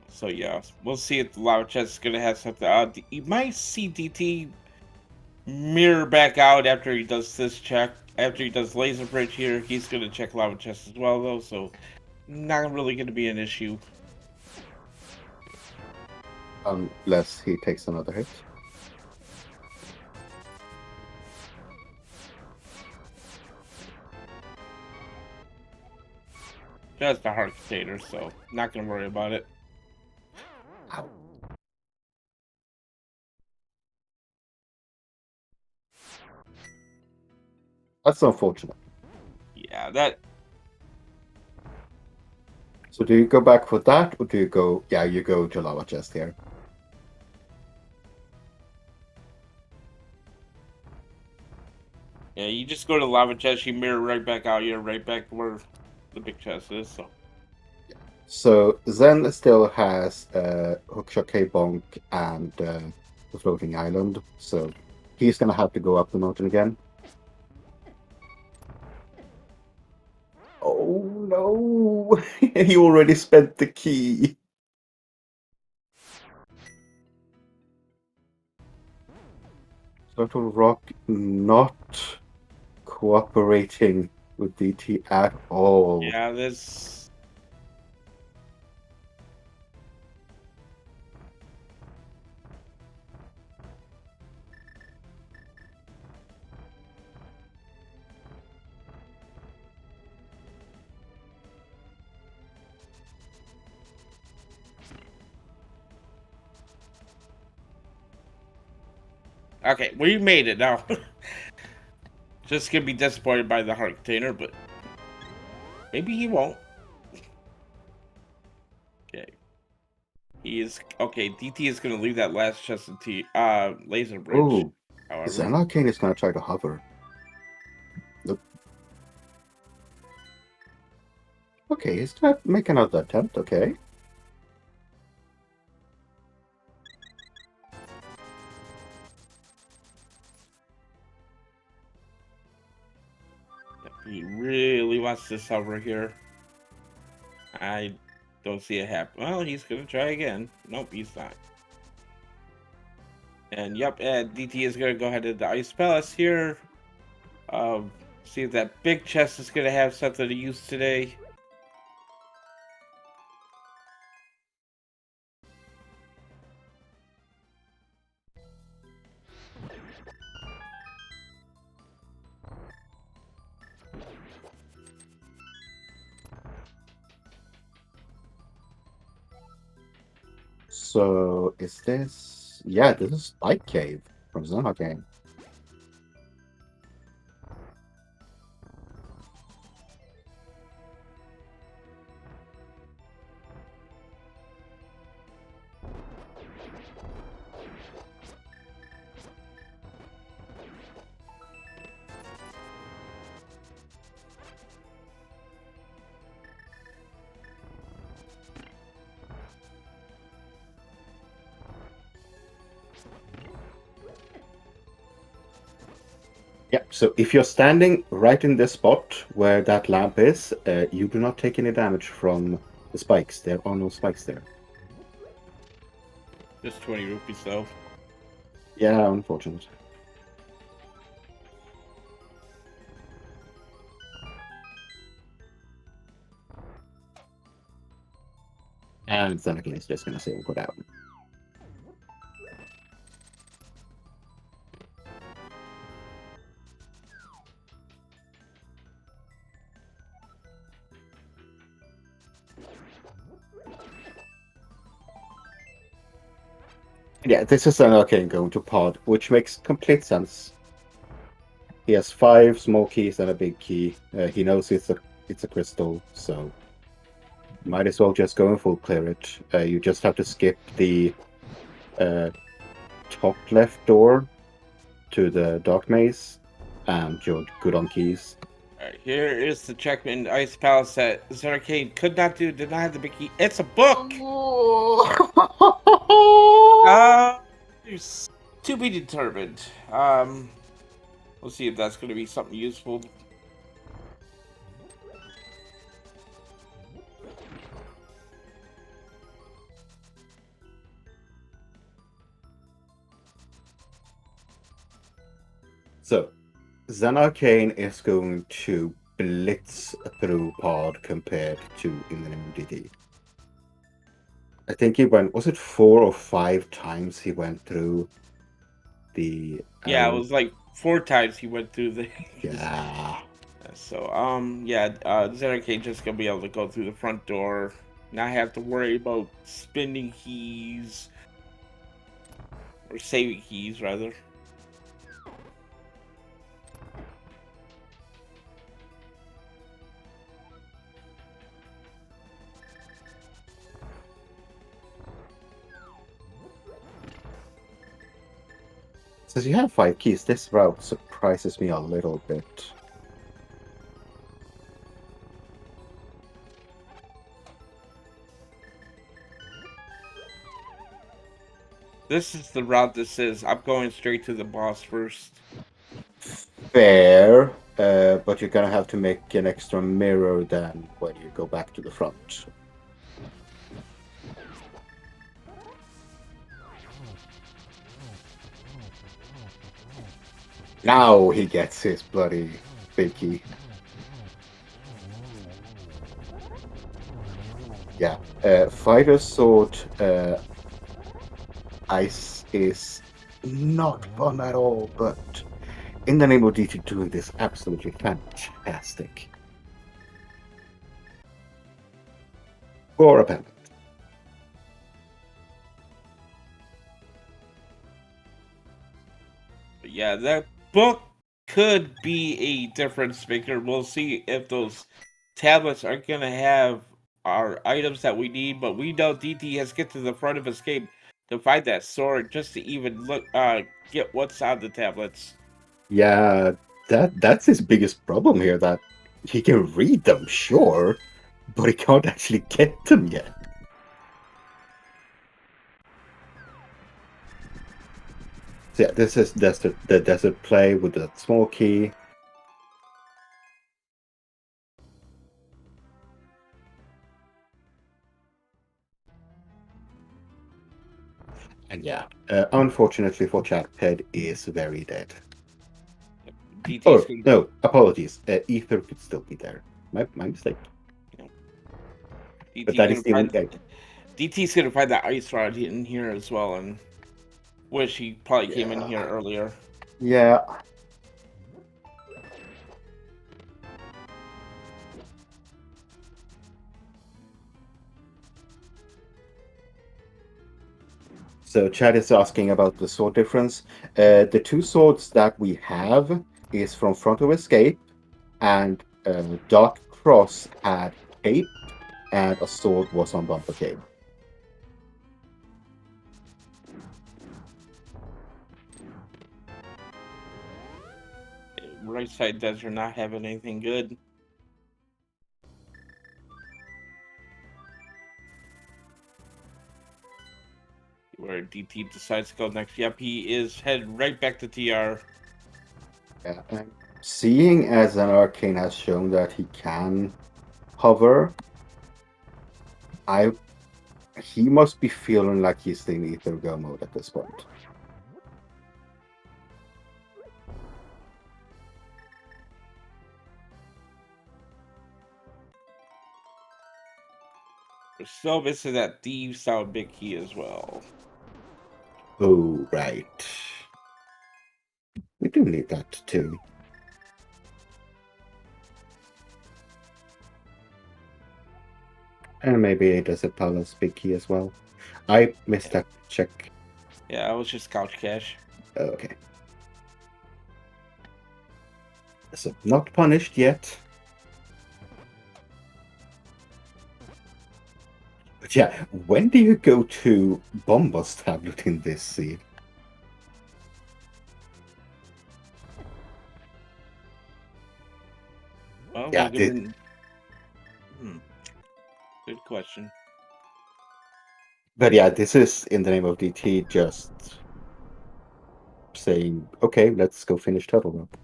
So yeah, we'll see if the lava chest is gonna have something. You might see DT mirror back out after he does this check. After he does laser bridge here, he's gonna check lava chest as well, though. So not really gonna be an issue. Unless he takes another hit. Just a hard container, so not gonna worry about it. Ow. That's unfortunate. Yeah, that. So do you go back for that, or do you go? Yeah, you go to lava chest here. Yeah, you just go to the lava chest, you mirror right back out here, right back where the big chest is. So Zen still has Hookshot K-Bonk and the floating island, so he's gonna have to go up the mountain again. Oh no! He already spent the key. Turtle Rock not cooperating with DT at all. Yeah, this. Okay, we made it now. Just gonna be disappointed by the heart container, but maybe he won't. Okay. He is okay. DT is gonna leave that last chest of laser bridge. Oh, However, zenarcane is gonna try to hover. Nope. Okay, he's gonna make another attempt, okay. he really wants this hover here. I don't see it happen. Well, he's gonna try again. Nope, he's not. And yep, DT is gonna go ahead to the Ice Palace here. See if that big chest is gonna have something to use today. So is this? Yeah, this is Spike Cave from zenarcane. Yeah, so if you're standing right in the spot where that lamp is, you do not take any damage from the spikes. There are no spikes there. Just 20 rupees though. Yeah, unfortunate. And zenarcane is just gonna say we'll go down. Yeah, this is zenarcane going to pod, which makes complete sense. He has 5 small keys and a big key. He knows it's a crystal, so might as well just go and full clear it. You just have to skip the top left door to the dark maze, and you're good on keys. Alright, here is the checkmate Ice Palace that zenarcane could not do, did not have the big key. It's a book! It's to be determined. We'll see if that's going to be something useful. So, zenarcane is going to blitz through pod compared to inthenameofDT. I think he went, was it 4 or 5 times he went through the Yeah, it area? was like 4 times he went through the... Yeah. So, yeah, zenarcane just going to be able to go through the front door, not have to worry about spending keys, or saving keys, rather. Since you have 5 keys, this route surprises me a little bit. This is the route that says I'm going straight to the boss first. Fair, but you're gonna have to make an extra mirror then when you go back to the front. Now he gets his bloody big key. Yeah, Fighter Sword Ice is not fun at all, but in the name of DT doing this absolutely fantastic. For a pendant. But yeah, that book could be a difference maker. We'll see if those tablets are gonna have our items that we need, but we know DT has to get to the front of his game to find that sword just to even look get what's on the tablets. Yeah, that's his biggest problem here, that he can read them, sure, but he can't actually get them yet. So yeah, this is the desert play with the small key. And yeah, unfortunately for chat, Ped is very dead. DT's Oh, gonna, no, apologies. Ether could still be there. My mistake. But DT's that is gonna the only find guy. DT's gonna find that ice rod in here as well, and wish he probably came in here Yeah. earlier. Yeah. So Chad is asking about the sword difference. The two swords that we have is from Front of Escape, and Dark Cross had cape, and a sword was on Bumper Cave. Right side desert not having anything good. Where DT decides to go next. Yep, he is headed right back to TR. Yeah, and seeing as an arcane has shown that he can hover, he must be feeling like he's in Ether Go mode at this point. We're still missing that Thieves Sound big key as well. Oh, right. We do need that too. And maybe it does a Palace big key as well. I missed that check. Yeah, I was just couch cash. Okay. So, not punished yet. But yeah, when do you go to Bombas tablet in this scene? Well, Yeah, we're gonna. Good question. but yeah, this is in the name of DT just saying, okay, let's go finish Turtle Rope.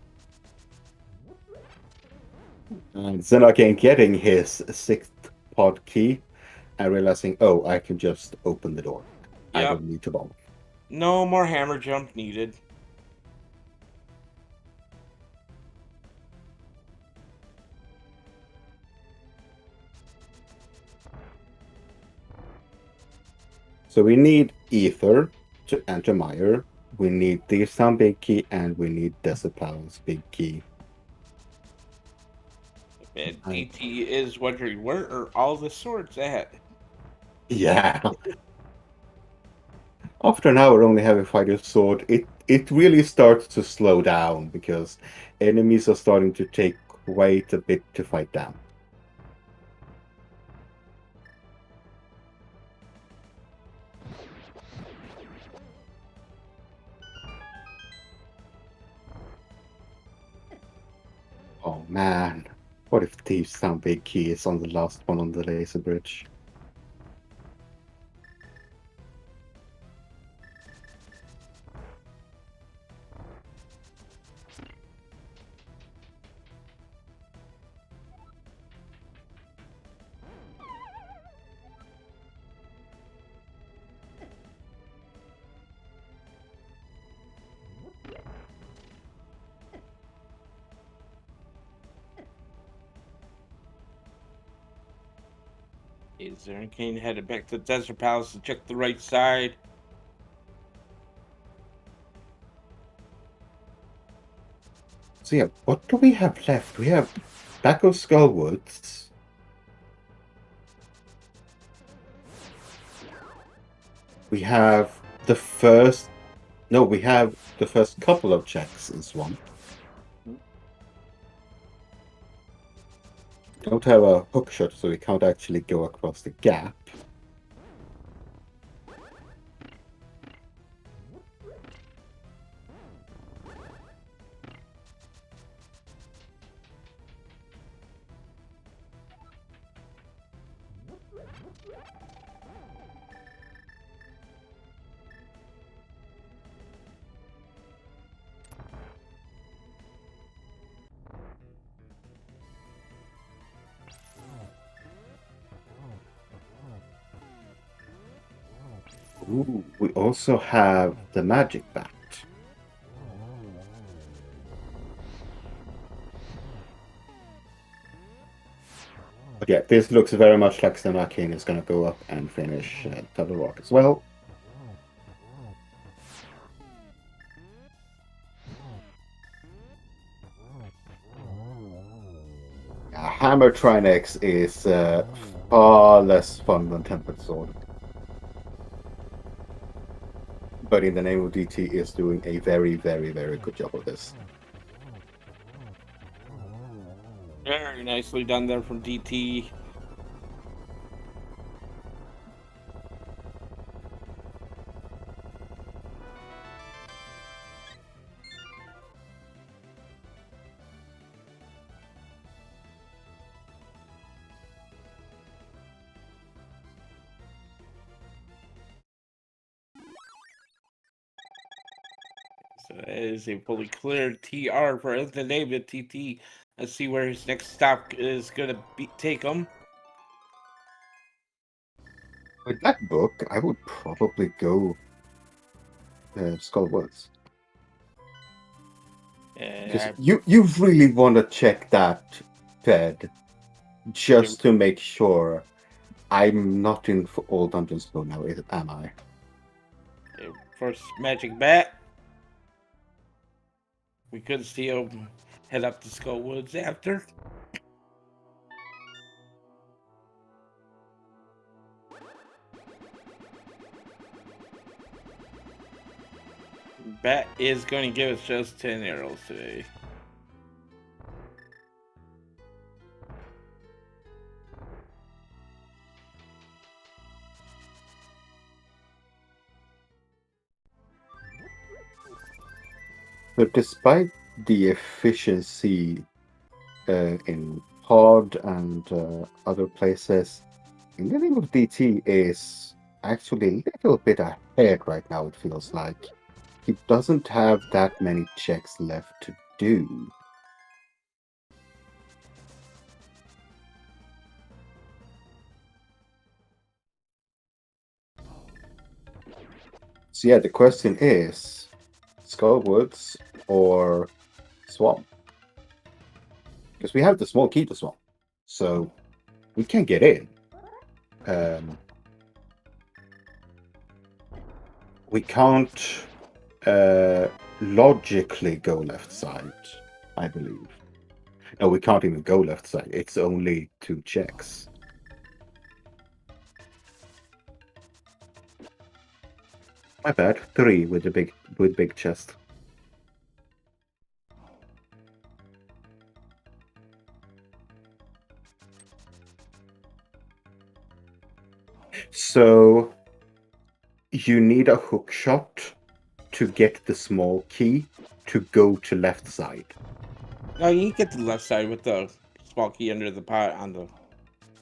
And zenarcane getting his 6th pod key and realizing, oh, I can just open the door. I Yep. don't need to bomb. No more hammer jump needed. So we need Ether to enter Meyer. We need the Sound big key, and we need Desert Palace big key. And DT is wondering, where are all the swords at? Yeah. After an hour only having Fighter's Sword, it really starts to slow down because enemies are starting to take quite a bit to fight down. man. What if Thieves Town Big Key is on the last one on the laser bridge? Zenarcane headed back to the Desert Palace to check the right side. So yeah, what do we have left? We have Back of Skullwoods. We have the first... No, we have the first couple of checks in Swamp. Don't have a hook shot, so we can't actually go across the gap. Ooh, we also have the magic bat. But yeah, this looks very much like zenarcane is going to go up and finish Double Rock as well. Hammer Trinex is far less fun than Tempered Sword. But in the name of DT is doing a very, very, very good job of this. Very nicely done there from DT. So that is a fully cleared TR for inthenameofDT. Let's see where his next stop is going to take him. With that book, I would probably go Skullwoods. Because you really want to check that bed just to make sure I'm not in for all dungeons mode now, am I? First magic bat. We could see him head up to Skullwoods after. Bat is going to give us just 10 arrows today. But despite the efficiency in Pod and other places, in the name of DT is actually a little bit ahead right now, it feels like. He doesn't have that many checks left to do. So yeah, the question is Skullwoods or Swamp? Because we have the small key to Swamp, so we can get in. We can't logically go left side, I believe. No, we can't even go left side. It's only 2 checks. My bad. 3 with the big chest. So you need a hook shot to get the small key to go to left side. No, you get to the left side with the small key under the pot on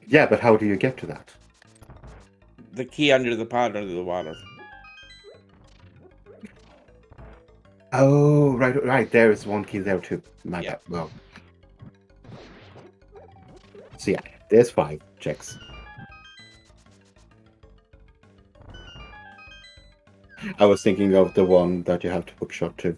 Yeah, but how do you get to that? the key under the pot under the water. Oh, right. There is one key there too. My Yeah. bad. Well, so yeah, there's 5 checks. I was thinking of the one that you have to hookshot to.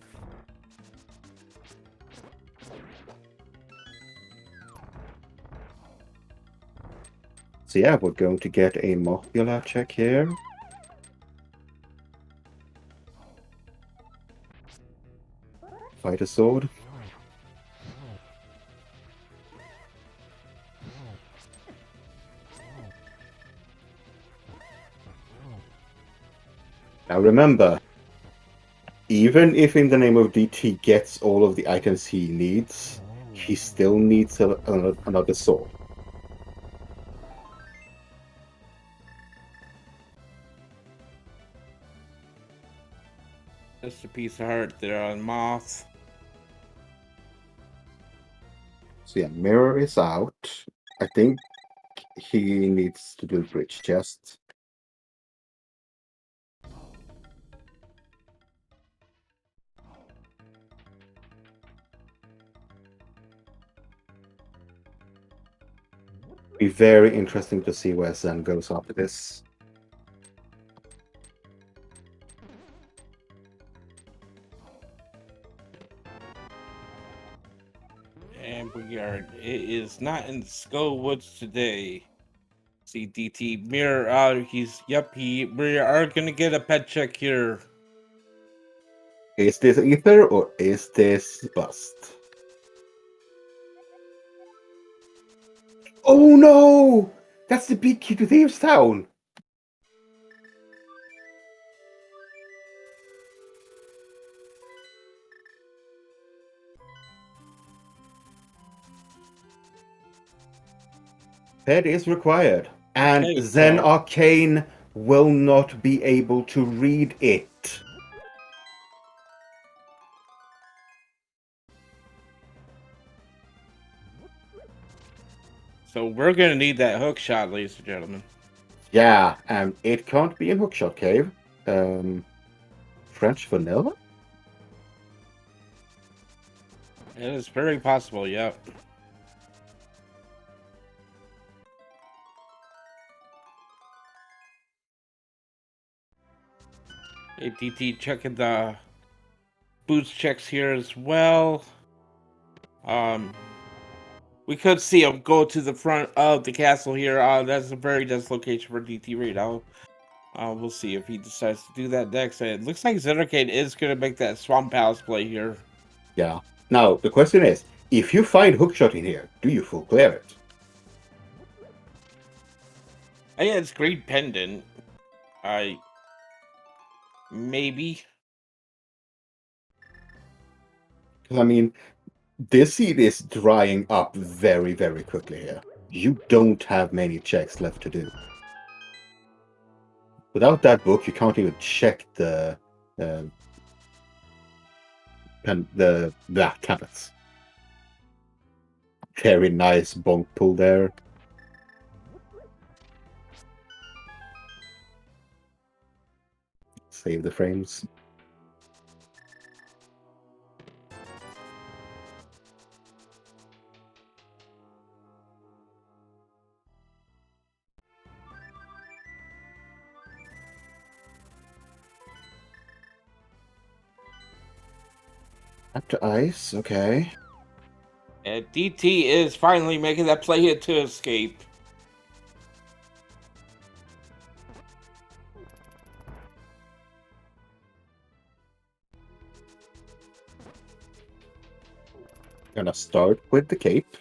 So yeah, we're going to get a modular check here. Fight a sword. Now remember, even if in the name of DT gets all of the items he needs, he still needs another sword. Just a piece of heart there on Moth. So yeah, mirror is out. I think he needs to do bridge chest. Be very interesting to see where Zen goes after this. And Brigard. It is not in the Skull Woods today. See DT mirror out. We are gonna get a pet check here. Is this Ether or is this Bust? Oh no! That's the big key to Thieves Town! That is required. And Okay, Zen so Arcane will not be able to read it. we're gonna need that hook shot, ladies and gentlemen. Yeah, and it can't be in Hookshot Cave. French vanilla? It is very possible. Yep. Hey, DT checking the boots checks here as well. We could see him go to the front of the castle here. That's a very dense location for DT Raid. We'll see if he decides to do that next. It looks like zenarcane is going to make that Swamp Palace play here. Yeah. Now, the question is, if you find Hookshot in here, do you full clear it? I think it's Great Pendant. Maybe. Because, I mean, this seed is drying up very, very quickly here. You don't have many checks left to do. Without that book, you can't even check the black tablets. Very nice bonk pull there. Save the frames. Back to ice, okay. And DT is finally making that play here to escape. Gonna start with the cape.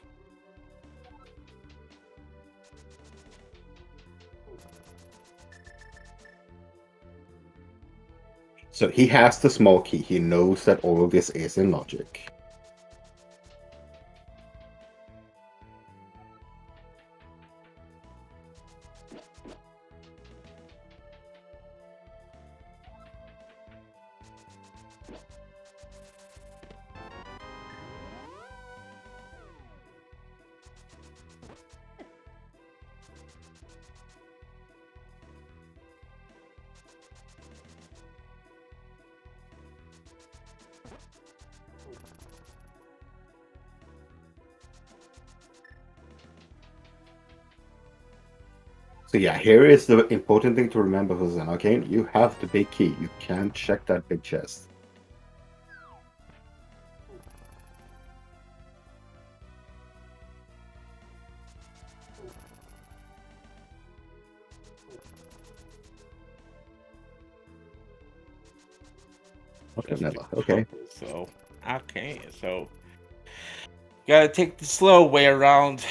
So he has the small key. He knows that all of this is in logic. So yeah, here is the important thing to remember for zenarcane. You have the big key. You can't check that big chest. Okay, never. Okay. So, okay, so gotta take the slow way around.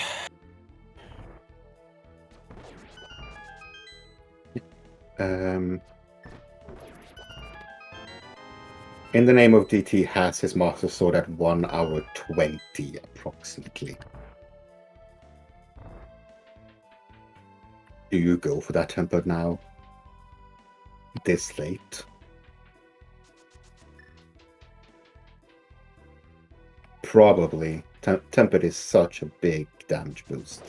In the Name of DT has his Master Sword at 1 hour 20 approximately. Do you go for that tempered now? This late? Probably. Tempered is such a big damage boost.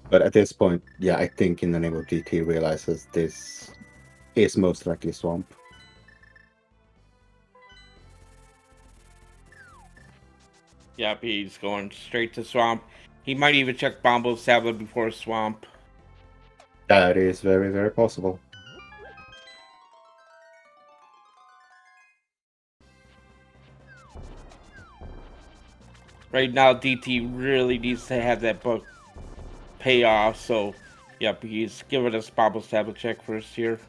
But at this point, yeah, I think in the Name of DT realizes this is most likely Swamp. Yep, he's going straight to Swamp. He might even check Bombo's tablet before Swamp. That is very, very possible. Right now, DT really needs to have that book pay off, so yep, he's giving us Bombo's tablet check first here.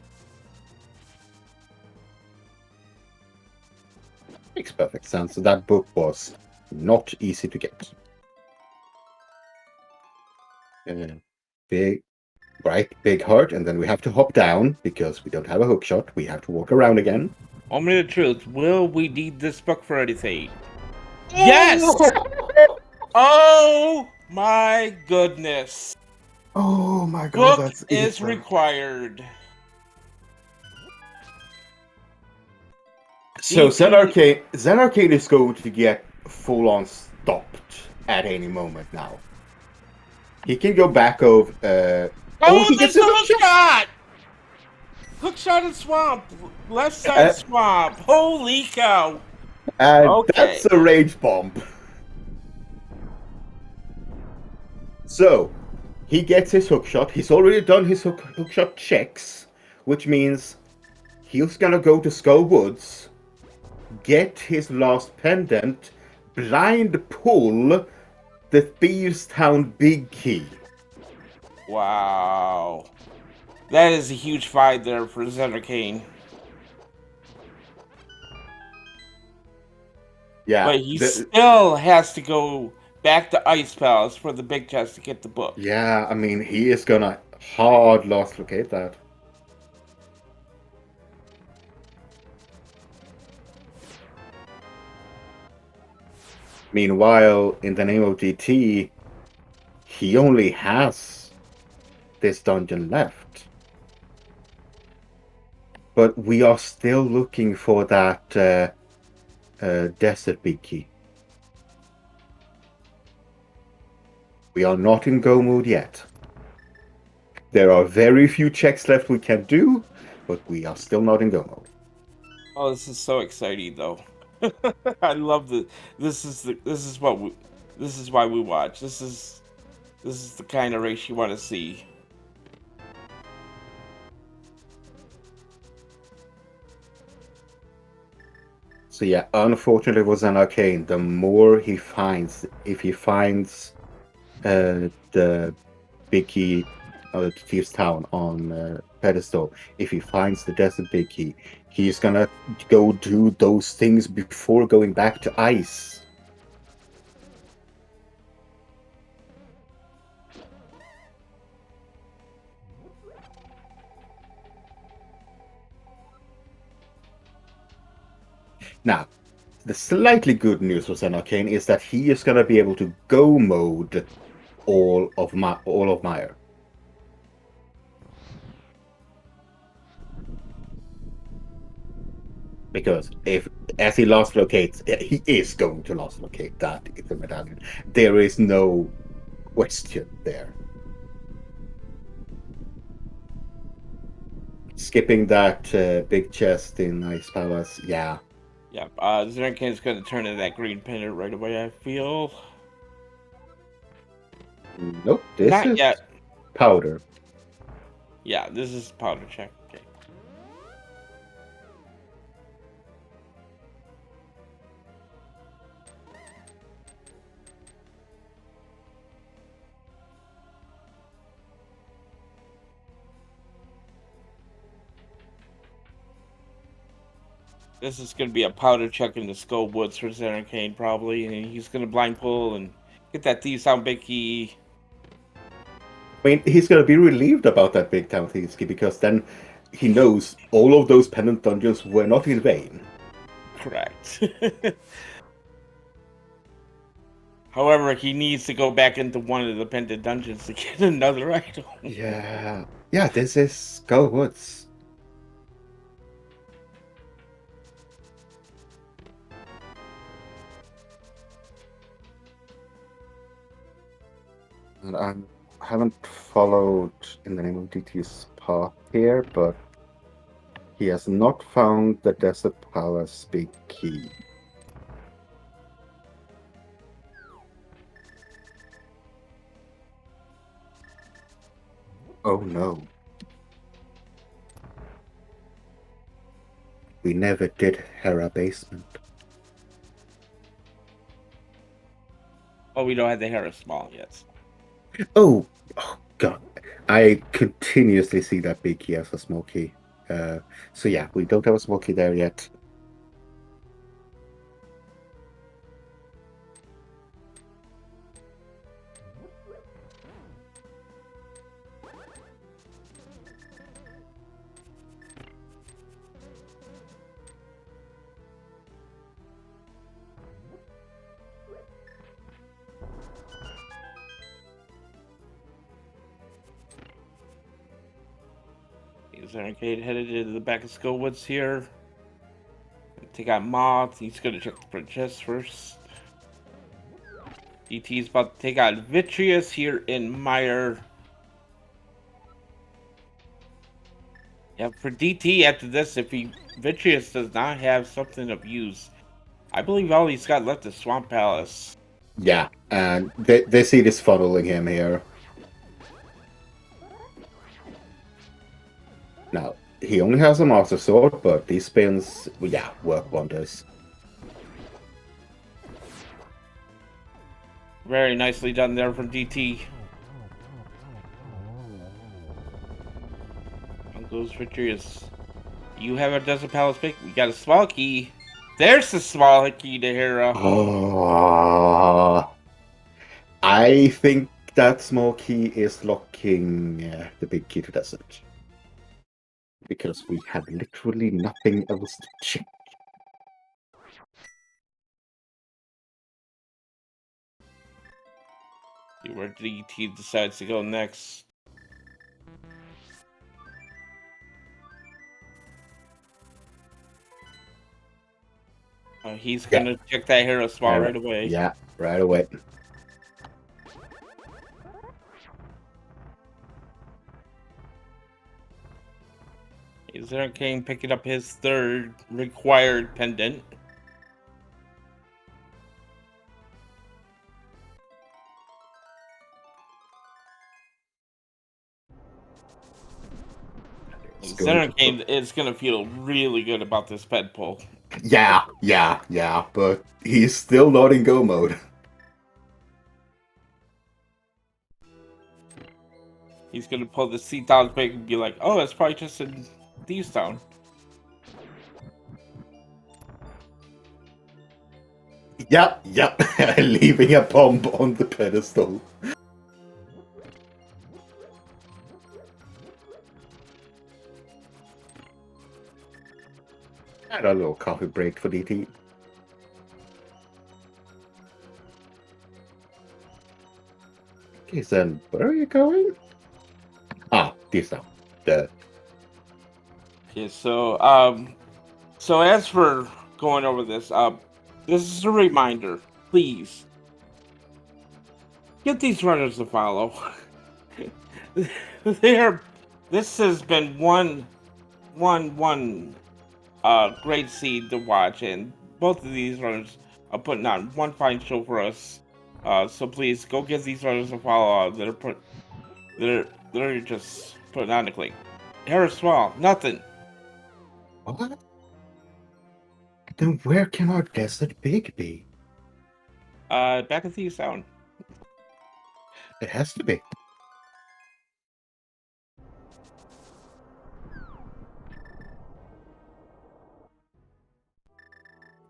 Makes perfect sense. So that book was not easy to get. Big, right, big heart, and then we have to hop down because we don't have a hook shot. We have to walk around again. Only the truth. Will we need this book for anything? Yes! Oh my goodness. Oh my god, Book that's is insane. required. So DT Zenarcane is going to get full-on stopped at any moment now. He can go back of... Oh, he there's gets a the hook hook shot! Hook shot in Swamp. Left side Swamp. Holy cow. And Okay. that's a rage bomb. So, he gets his hook shot. He's already done his hook shot checks, which means he's gonna go to Skull Woods, get his last pendant, blind pull the Thieves Town big key. Wow. That is a huge fight there for zenarcane. Yeah. But he still has to go back to Ice Palace for the big chest to get the book. Yeah, I mean, he is gonna hard lost locate that. Meanwhile, in the Name of DT, he only has this dungeon left. But we are still looking for that desert big key. We are not in go mode yet. There are very few checks left we can do, but we are still not in go mode. Oh, this is so exciting though. I love the this is why we watch. This is the kind of race you want to see. So yeah, unfortunately for zenarcane, the more he finds, if he finds the big key of the Thieves Town on pedestal, if he finds the desert big key, he's gonna go do those things before going back to ice. Now, the slightly good news for zenarcane is that he is gonna be able to go mode all of Mire. Because as he last locates, he is going to last locate that ether medallion. There is no question there. Skipping that big chest in Ice Palace, yeah. Yeah, zenarcane's going to turn into that green pendant right away, I feel. Nope, this Not is yet. powder. Yeah, this is powder check. Okay. This is going to be a powder check in the Skull Woods for zenarcane, probably. And he's going to blind pull and get that Thieves Sound big key. I mean, he's going to be relieved about that big town Thieveski because then he knows all of those pendant dungeons were not in vain. Correct. However, he needs to go back into one of the pendant dungeons to get another item. Yeah. Yeah, this is Skull Woods. And I haven't followed in the name of DT's path here, but he has not found the Desert Palace big key. Oh no. We never did Hera basement. Oh, we don't have the Hera small yet. Oh god. I continuously see that big key as a small key. So yeah, we don't have a small key there yet. Zenarcane headed into the back of Skull Woods here. Take out Moth. He's going to check the front chest first. DT's about to take out Vitreous here in Mire. Yeah, for DT after this, if Vitreous does not have something of use, I believe all he's got left is Swamp Palace. Yeah, and they see this funneling him here. Now, he only has a Master Sword, but these spins, yeah, work wonders. Very nicely done there from DT. On goes Vitreous. You have a Desert Palace pick. We got a small key. There's the small key to Hera. Oh, I think that small key is locking the big key to desert. Because we have literally nothing else to check. See where DT decides to go next. He's gonna check that Hera small right away. Yeah, right away. Zenarcane picking up his third required pendant. Zenarcane is gonna feel really good about this ped pull. Yeah, but he's still not in go mode. He's gonna pull the seat down quick and be like, oh, it's probably just in Thieves Town. Yep, leaving a bomb on the pedestal. And a little coffee break for DT. Okay, then where are you going? Ah, this now. Okay, so So as for going over this, this is a reminder. Please get these runners to follow. they are. This has been one great seed to watch, and both of these runners are putting on one fine show for us. So please go give these runners a follow. They're just putting on the click. Harris Small, nothing. What? Then where can our desert pig be? Back at the sound. It has to be.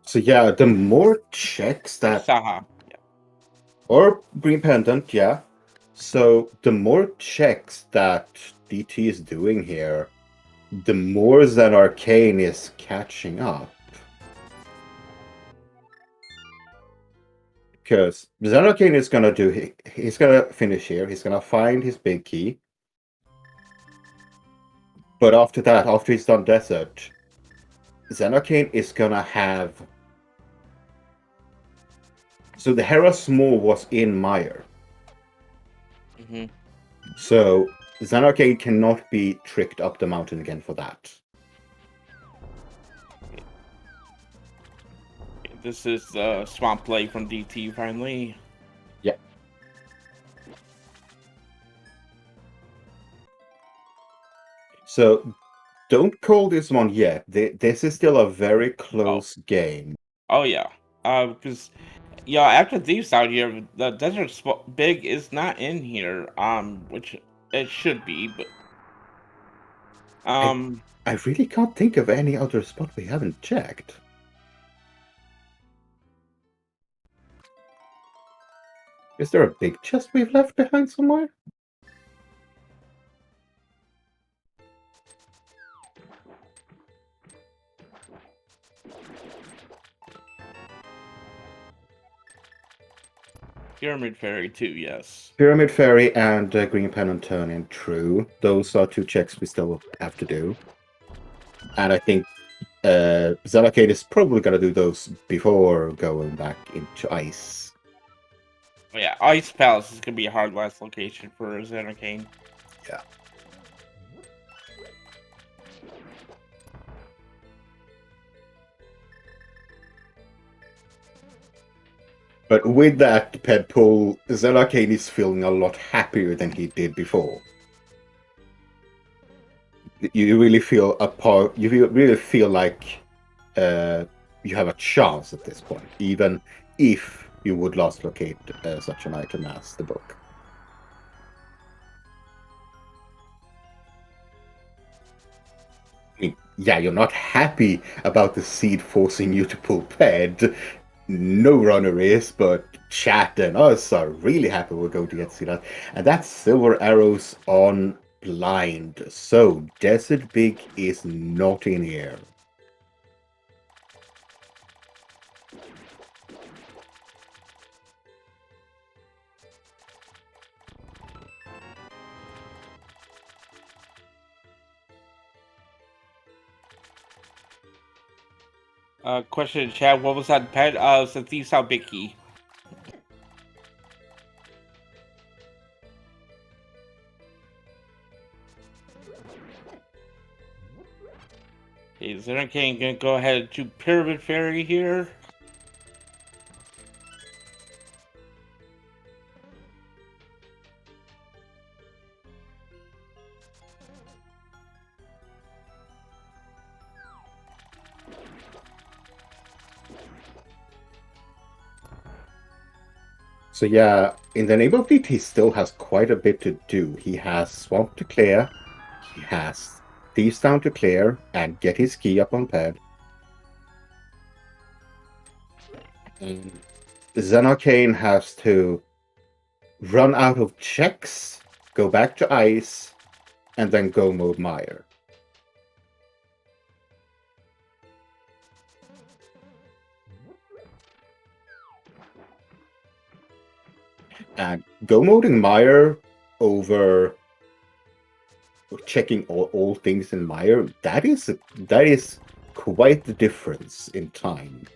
So yeah, the more checks that Saha. Yeah. or green pendant, yeah. So the more checks that DT is doing here, the more zenarcane is catching up. Because zenarcane is gonna do, he's gonna finish here. He's gonna find his big key. But after that, after he's done desert, zenarcane is gonna have. So the Hera Small was in Mire. Mm-hmm. So zenarcane cannot be tricked up the mountain again for that. This is the swamp play from DT finally. Yeah. So don't call this one yet. This is still a very close game. Oh yeah. Because yeah, after these out here, the big is not in here. Which it should be, but I really can't think of any other spot we haven't checked. Is there a big chest we've left behind somewhere? Pyramid Fairy too. Yes. Pyramid Fairy and Green Pendant Turn-In, true. Those are two checks we still have to do. And I think Zenarcane is probably going to do those before going back into Ice. Oh, yeah, Ice Palace is gonna be a hard last location for Zenarcane. Yeah. But with that pet pull, Zenarcane is feeling a lot happier than he did before. You really feel a part. You really feel like you have a chance at this point, even if you would last locate such an item as the book. I mean, yeah, you're not happy about the seed forcing you to pull ped. No runner is, but chat and us are really happy we're going to get to see that. And that's silver arrows on blind. So Desert Big is not in here. Question in chat: what was that pet? It's the Thief's Out Big Key. Okay, Zenarcane gonna go ahead to Pyramid Fairy here. So yeah, in the name of DT, he still has quite a bit to do. He has Swamp to clear, he has Thieves Down to clear, and get his key up on pad. And Zenarcane has to run out of checks, go back to Ice, and then go mode Mire. And go moding Mire over checking all things in Mire, that is quite the difference in time.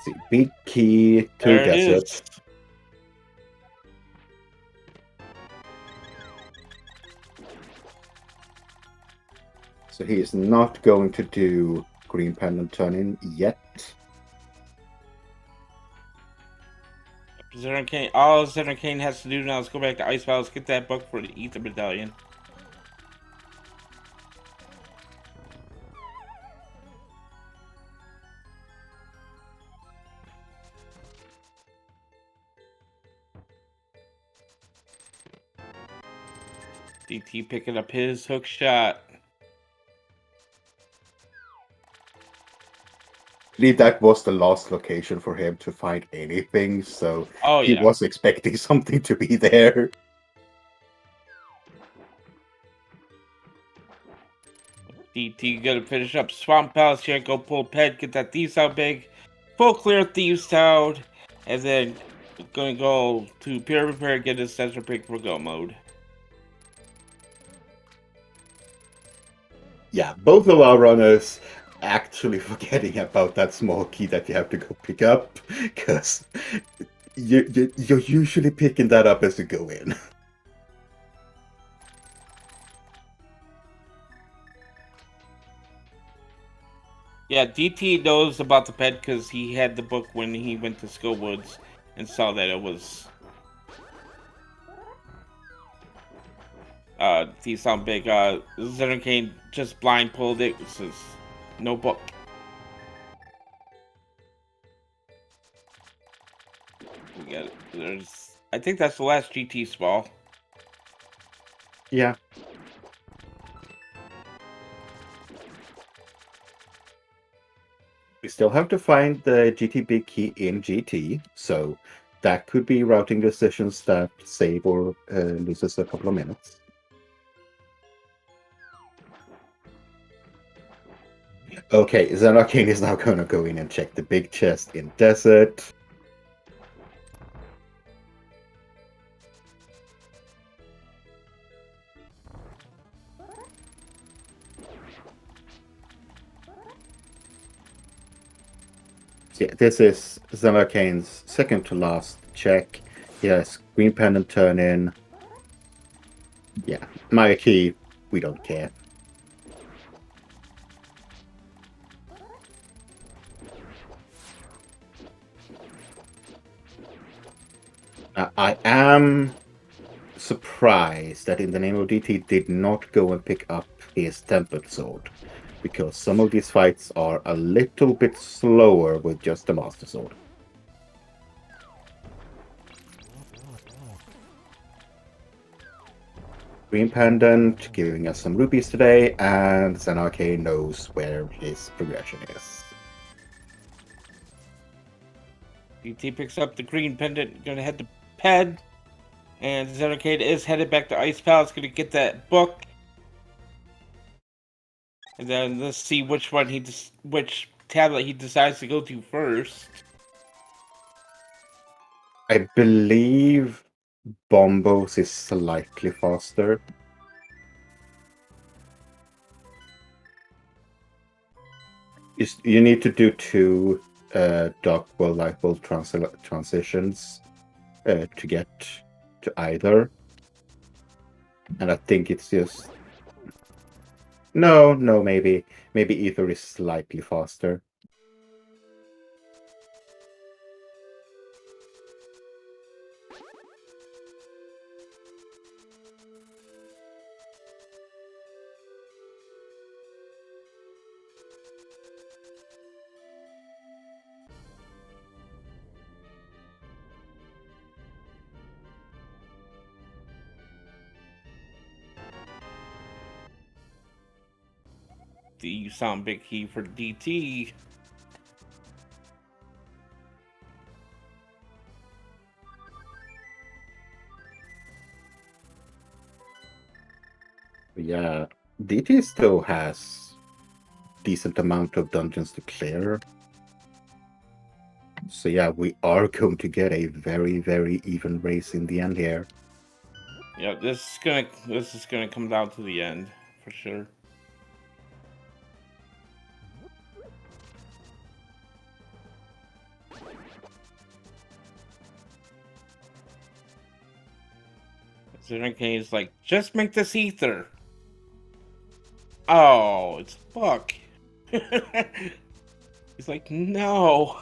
See, big key to There it desert. is. So he is not going to do green pendant turn-in yet. Zenarcane. All Zenarcane has to do now is go back to Ice Palace, get that book for the Ether Medallion. DT picking up his hook shot. I believe that was the last location for him to find anything, so Oh he yeah. was expecting something to be there. DT gonna finish up Swamp Palace here, go pull Ped, get that Thieves Town big. Full clear Thieves Town, and then gonna go to Peer Repair, get his sensor pick for go mode. Yeah, both of our runners actually forgetting about that small key that you have to go pick up, because you're usually picking that up as you go in. Yeah, DT knows about the Ped because he had the book when he went to Skill Woods and saw that it was Thieves Town big. Zenarcane just blind pulled it. It says no book. We got it. I think that's the last GT small. Yeah. We still have to find the GT big key in GT, so that could be routing decisions that save or loses a couple of minutes. Okay, Zenarcane is now gonna go in and check the big chest in desert. So yeah, this is Zenarcane's second to last check. Yes, green pendant turn in. Yeah, Maya key, we don't care. I am surprised that in the name of DT did not go and pick up his tempered sword, because some of these fights are a little bit slower with just the master sword. Green Pendant giving us some rupees today, and Zenarcane knows where his progression is. DT picks up the green pendant, gonna head to Ped, and Zenarcane is headed back to Ice Palace, gonna get that book, and then let's see which one which tablet he decides to go to first. I believe Bombos is slightly faster. You need to do two dark world light bulb transitions to get to either, and I think it's just no, maybe either is slightly faster. The sound big key for DT. Yeah, DT still has decent amount of dungeons to clear. So yeah, we are going to get a very, very even race in the end here. Yeah, this is gonna come down to the end for sure. Zenarcane is like, just make this ether. Oh, it's Buck. He's like, no.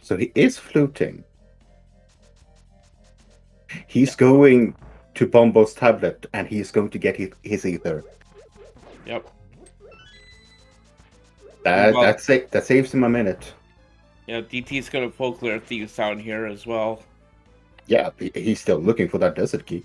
So he is fluting. He's going to Bombo's tablet, and he's going to get his ether. Yep. That saves him a minute. Yeah, DT's gonna folklore thieves down here as well. Yeah, he's still looking for that desert key.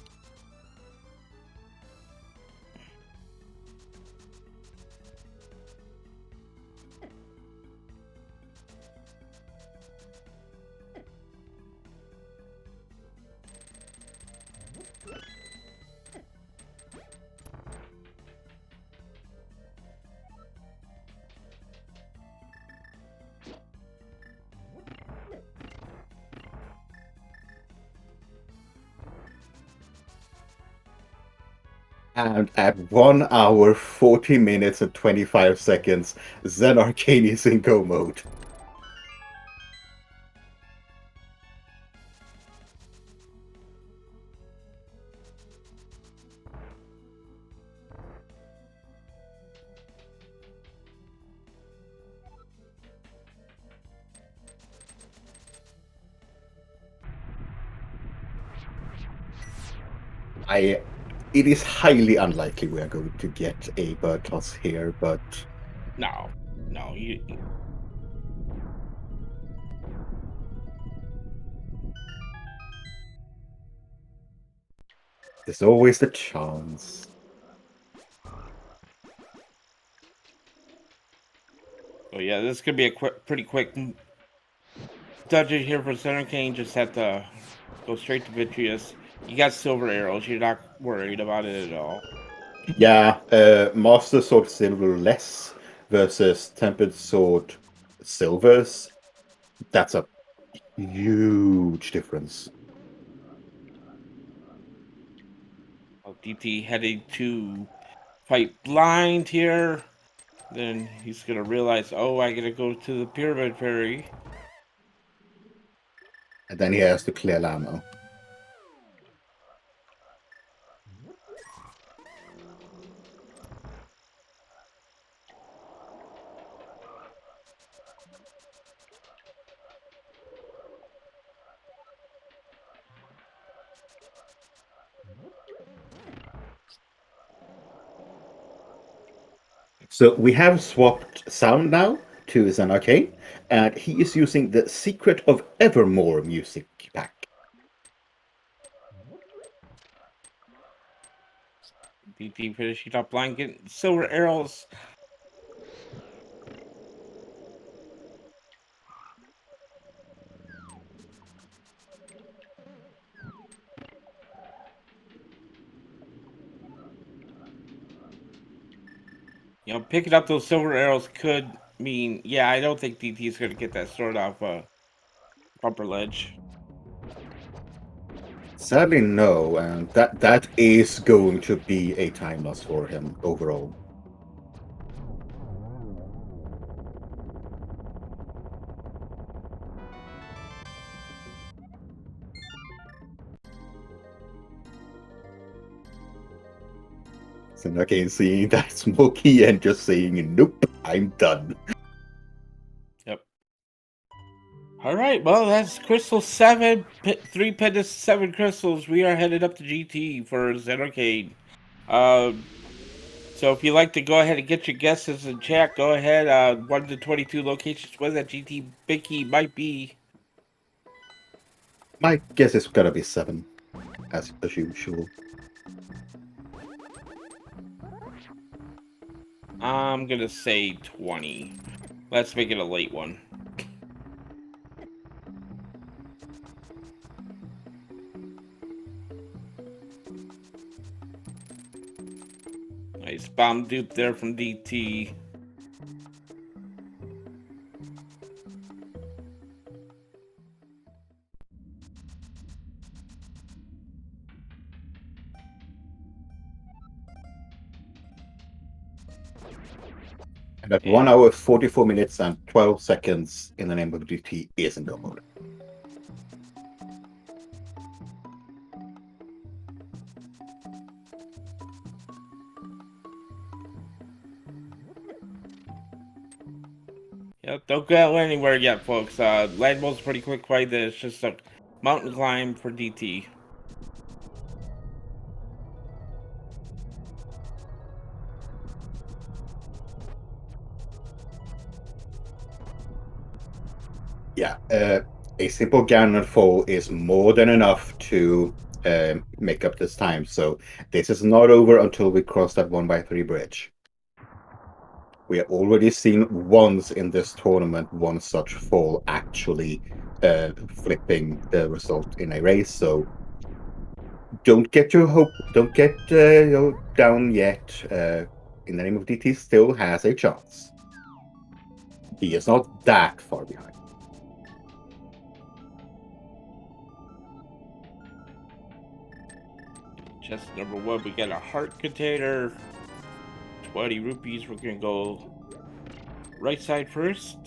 And at 1 hour, 40 minutes, and 25 seconds, zenarcane is in go mode. It is highly unlikely we are going to get a bird toss here, but No, you. there's always the chance. Oh yeah, this could be a pretty quick dungeon here for Zenarcane. Just have to go straight to Vitreous. You got silver arrows. You're not worried about it at all. Yeah, Master Sword Silver less versus Tempered Sword Silvers. That's a huge difference. DT heading to fight blind here. Then he's gonna realize, oh, I gotta go to the Pyramid Fairy. And then he has to clear ammo. So we have swapped sound now to zenarcane, and he is using the Secret of Evermore music pack. DT finishing up blind, getting silver arrows. You know, picking up those silver arrows could mean, yeah, I don't think DT is gonna get that sword off upper ledge. Sadly, no, and that is going to be a time loss for him overall. Zenarcane seeing that smoky and just saying, "Nope, I'm done." Yep. All right, well, that's Crystal 7, 3 Pendants, 7 crystals. We are headed up to GT for Zenarcane. So if you'd like to go ahead and get your guesses in chat, go ahead. 1 to 22 locations where that GT Big Key might be. My guess is gonna be 7, as usual. I'm going to say 20. Let's make it a late one. bomb dupe there from DT. And at 1 hour, 44 minutes, and 12 seconds in the name of DT is in go mode. Yep, don't go anywhere yet, folks. Land mode's pretty quick fight. It's just a mountain climb for DT. Yeah, a simple Ganon fall is more than enough to make up this time. So this is not over until we cross that 1x3 bridge. We have already seen once in this tournament one such fall actually flipping the result in a race. So don't get your hope, don't get down yet. In the name of DT still has a chance. He is not that far behind. Chest number 1, we got a heart container. 20 rupees. We're gonna go right side first.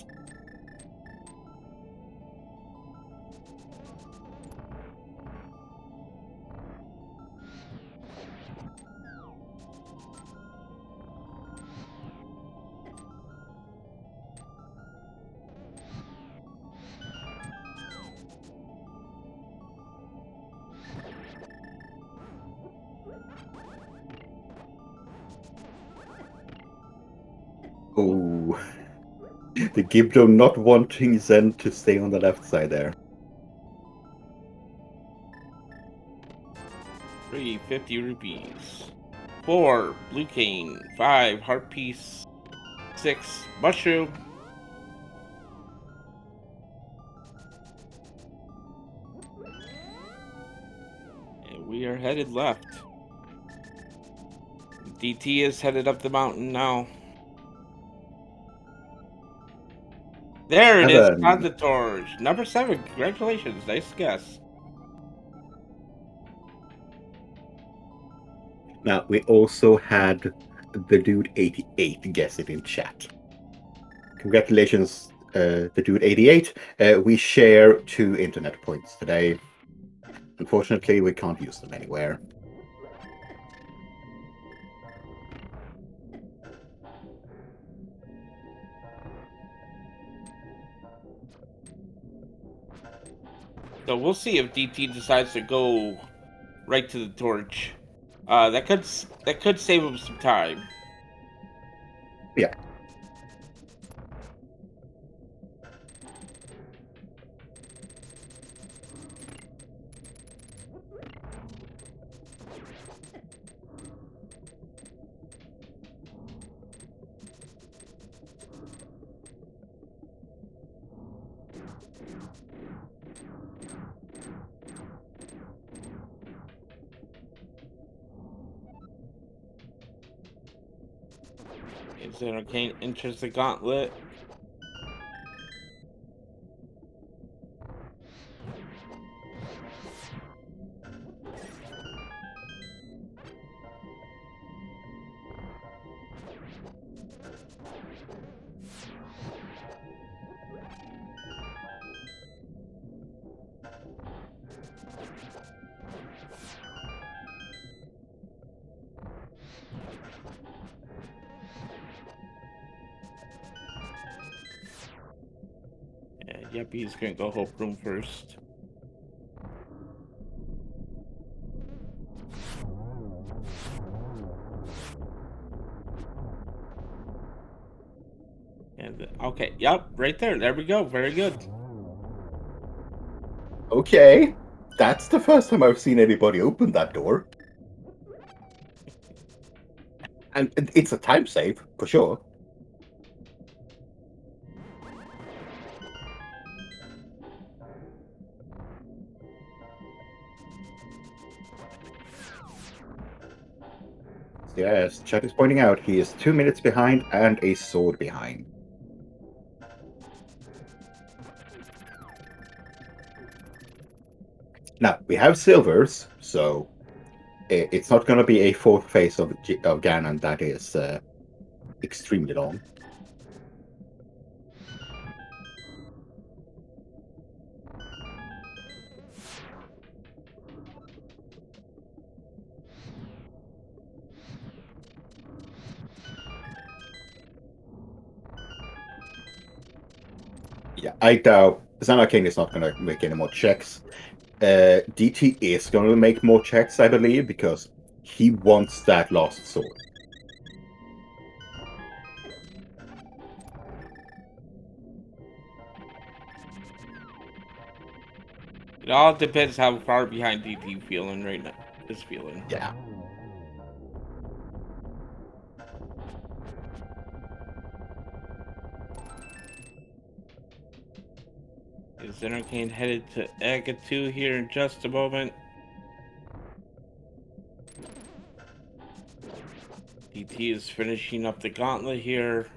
Oh, the Gibdo not wanting Zen to stay on the left side there. 350 rupees. 4 blue cane. 5 heart piece. 6 mushroom. And we are headed left. DT is headed up the mountain now. There it is, on the torch. Number 7, congratulations, nice guess. Now, we also had the dude 88 guess it in chat. Congratulations, the dude 88. We share 2 internet points today. Unfortunately, we can't use them anywhere. So we'll see if DT decides to go right to the torch. That could save him some time. Yeah. Zenarcane enters the gauntlet. Yep, he's gonna go hope room first. And okay, yep, right there. There we go. Very good. Okay, that's the first time I've seen anybody open that door. And it's a time save, for sure. Yes, chat is pointing out he is 2 minutes behind and a sword behind. Now, we have silvers, so it's not going to be a fourth phase of Ganon that is extremely long. Yeah, I doubt zenarcane is not going to make any more checks. DT is going to make more checks, I believe, because he wants that lost sword. It all depends how far behind DT feeling right now. Is feeling. Yeah. Is zenarcane headed to Aga 2 here in just a moment? DT is finishing up the gauntlet here.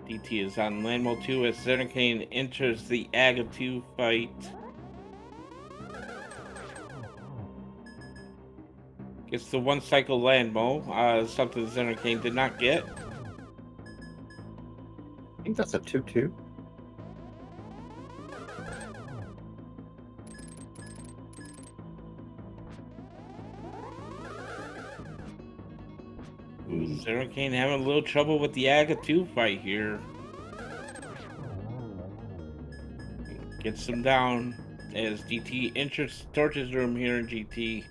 DT is on landmode 2 as zenarcane enters the Aga 2 fight. Gets the one cycle landmo, something zenarcane did not get. I think that's a 2-2. zenarcane having a little trouble with the Aga 2 fight here. Gets him down as DT enters Torch's room here in GT.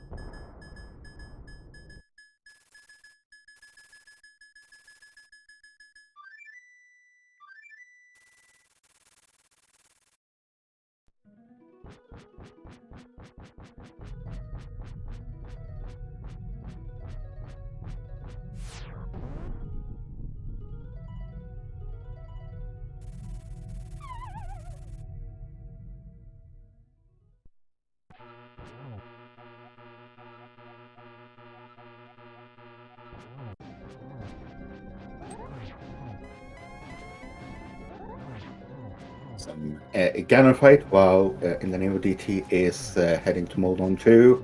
Some Ganon fight while in the name of DT is heading to Moldon 2.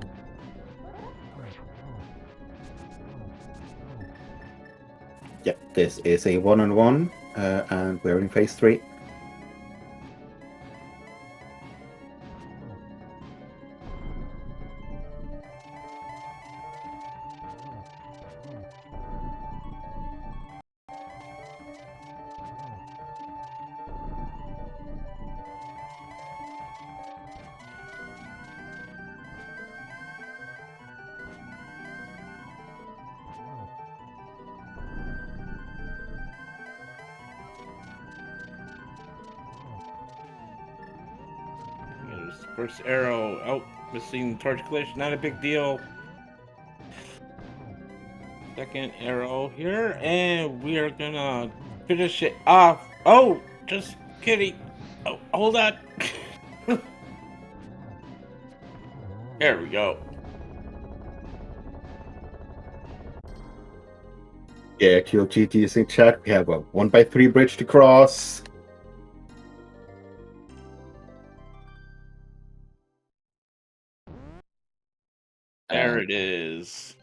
Yep, this is a 1-on-1, and we're in phase 3. First arrow. Oh, missing torch glitch. Not a big deal. Second arrow here. And we are gonna finish it off. Oh, just kidding. Oh, hold on. There we go. Yeah, QGT is in chat. We have a 1x3 bridge to cross. There it is.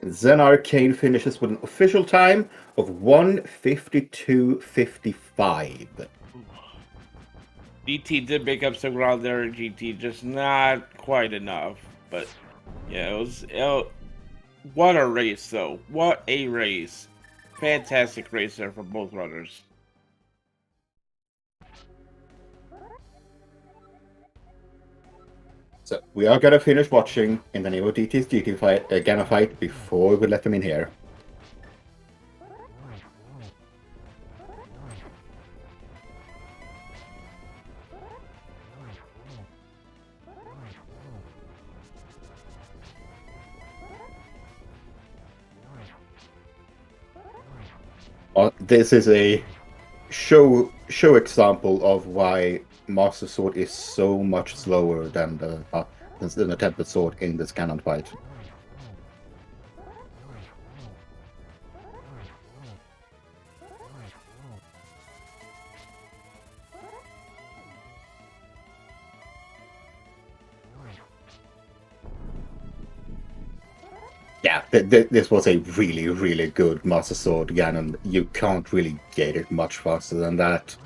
zenarcane finishes with an official time of 1:52:55. DT did make up some ground there in GT, just not quite enough. But yeah, it was. What a race, though. What a race. Fantastic race there for both runners. So we are gonna finish watching in the name of DT's GT fight, Ganon fight before we let them in here. This is a show example of why Master Sword is so much slower than the Tempered Sword in this Ganon fight. Yeah, this was a really, really good Master Sword Ganon. You can't really get it much faster than that.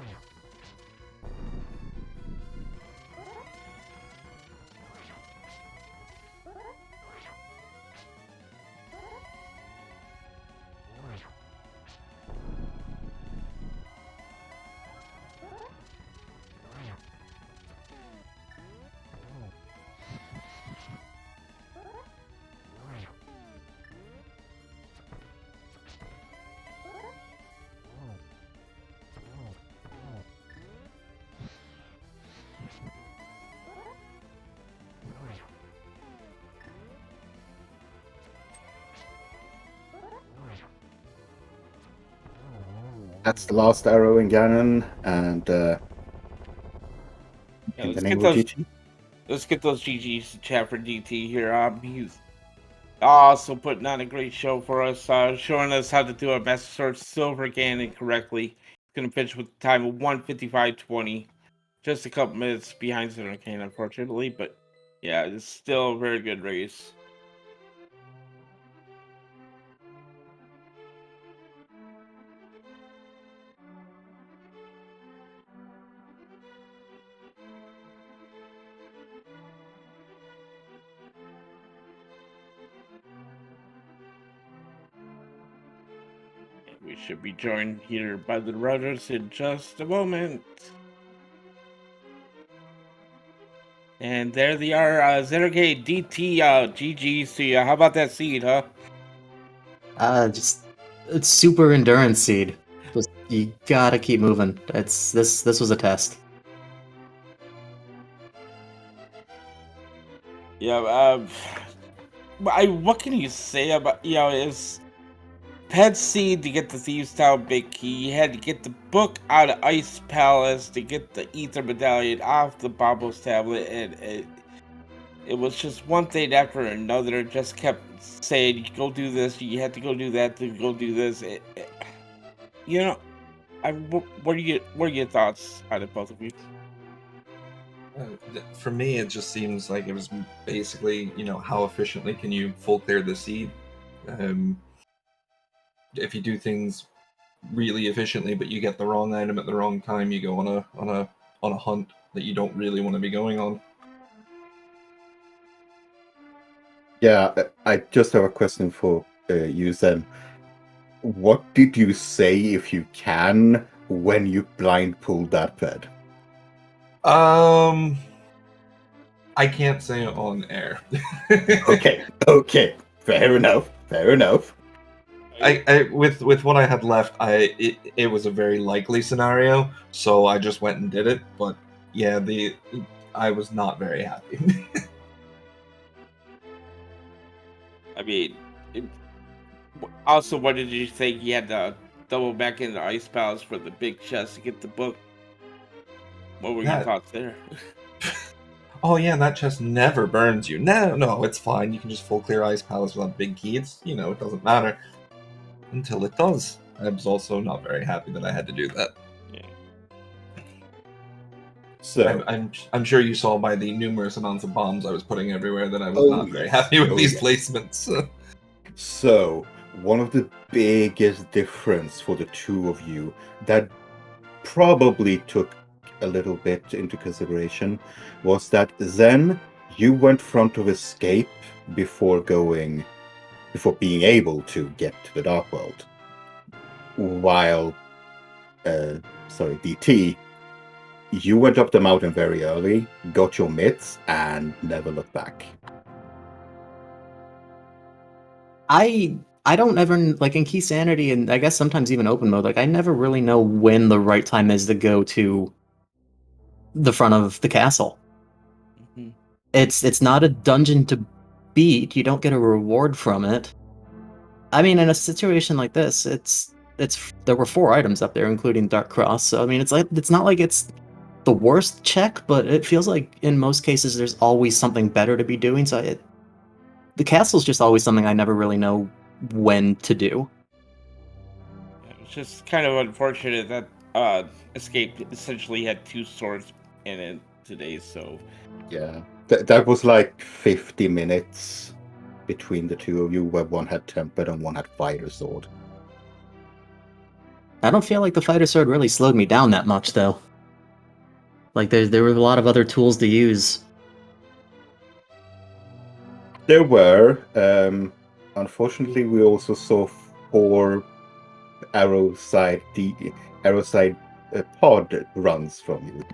That's the last arrow in Ganon, and Yeah, in the name of DT. let's get those GGs to chat for DT here. He's also putting on a great show for us, showing us how to do a Master Sword Silver Ganon correctly. He's gonna finish with a time of 1:55.20, just a couple minutes behind zenarcane, unfortunately, but yeah, it's still a very good race. We should be joined here by the runners in just a moment. And there they are, zenarcane, DT, GG's to you. How about that seed, huh? Just it's super endurance seed. Just you gotta keep moving. It's this was a test. Yeah, what can you say about, it's Pet Seed to get the Thieves Town Big Key. You had to get the book out of Ice Palace to get the Ether Medallion off the Bobos tablet, and it was just one thing after another. It just kept saying, "Go do this. You have to go do that. To go do this." What are your thoughts on it, both of you? For me, it just seems like it was basically, how efficiently can you full clear the seed? If you do things really efficiently, but you get the wrong item at the wrong time, you go on a hunt that you don't really want to be going on. Yeah, I just have a question for you, Zen. What did you say, if you can, when you blind pulled that ped? I can't say it on air. Okay, fair enough. I with what I had left, it was a very likely scenario, so I just went and did it. But yeah, I was not very happy. I mean, also, what did you think? You had to double back into Ice Palace for the big chest to get the book. What were your thoughts there? Oh yeah, that chest never burns you. No, it's fine. You can just full clear Ice Palace without big key. It doesn't matter. Until it does. I was also not very happy that I had to do that. Yeah. So I'm sure you saw by the numerous amounts of bombs I was putting everywhere that I was not very happy with these placements. So one of the biggest difference for the two of you that probably took a little bit into consideration was that Zen, you went front of escape before being able to get to the Dark World, while DT, you went up the mountain very early, got your mitts, and never looked back. I don't ever, like in Key Sanity, and I guess sometimes even open mode, like I never really know when the right time is to go to the front of the castle. Mm-hmm. It's not a dungeon to beat. You don't get a reward from it. I mean, in a situation like this, there were 4 items up there, including Dark Cross. So I mean, it's not like it's the worst check, but it feels like in most cases there's always something better to be doing. So the castle's just always something I never really know when to do. It's just kind of unfortunate that Escape essentially had 2 swords in it today, so... Yeah, that was like 50 minutes between the two of you, where one had Tempered and one had Fighter Sword. I don't feel like the fighter sword really slowed me down that much, though. Like, there were a lot of other tools to use. There were. Unfortunately, we also saw 4 arrow side pod runs from you.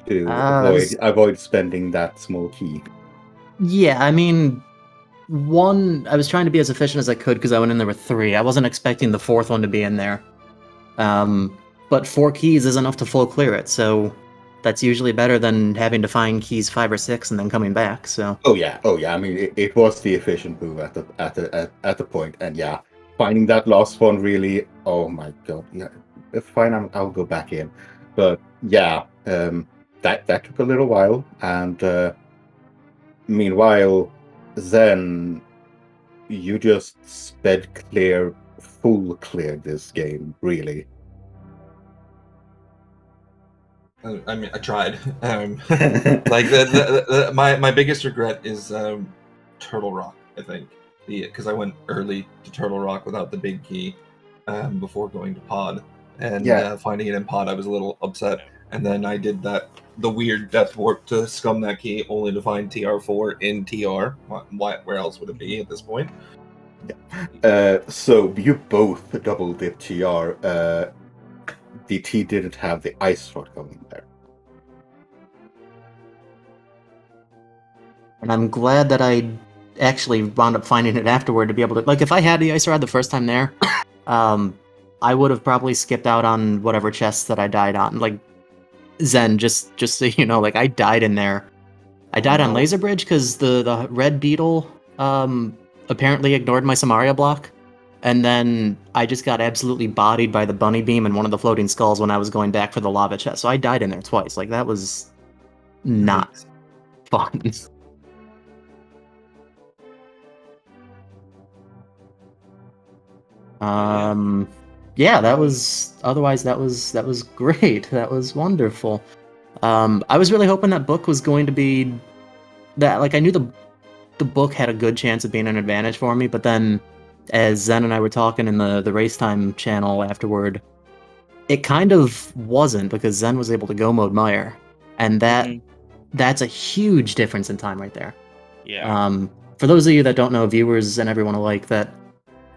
To avoid spending that small key. Yeah, I mean, I was trying to be as efficient as I could because I went in there with 3. I wasn't expecting the 4th one to be in there. But 4 keys is enough to full clear it, so that's usually better than having to find keys 5 or 6 and then coming back. So. Oh yeah. I mean, it was the efficient move at the point, and yeah, finding that last one really. Oh my god. Yeah, fine. I'll go back in, but yeah, that took a little while, and meanwhile, then you just sped full clear this game, really. I mean, I tried. Like my biggest regret is Turtle Rock. I think because I went early to Turtle Rock without the big key before going to Pod, and finding it in Pod, I was a little upset. And then I did the weird death warp to scum that key, only to find TR4 in TR. Where else would it be at this point? Yeah. So you both double dip TR. DT didn't have the ice rod going there. And I'm glad that I actually wound up finding it afterward to be able to... Like, if I had the ice rod the first time there, I would have probably skipped out on whatever chests that I died on. Like, Zen, just so you know, like, I died in there. I died on Laser Bridge because the red beetle apparently ignored my Samaria block. And then I just got absolutely bodied by the bunny beam and one of the floating skulls when I was going back for the lava chest. So I died in there twice. Like, that was not fun. Yeah, that was... Otherwise, that was great. That was wonderful. I was really hoping that book was going to be... that. Like, I knew the book had a good chance of being an advantage for me, but then... as Zen and I were talking in the Race Time channel afterward, it kind of wasn't, because Zen was able to go mode Meyer, and that's a huge difference in time right there. Yeah. For those of you that don't know, viewers and everyone alike, that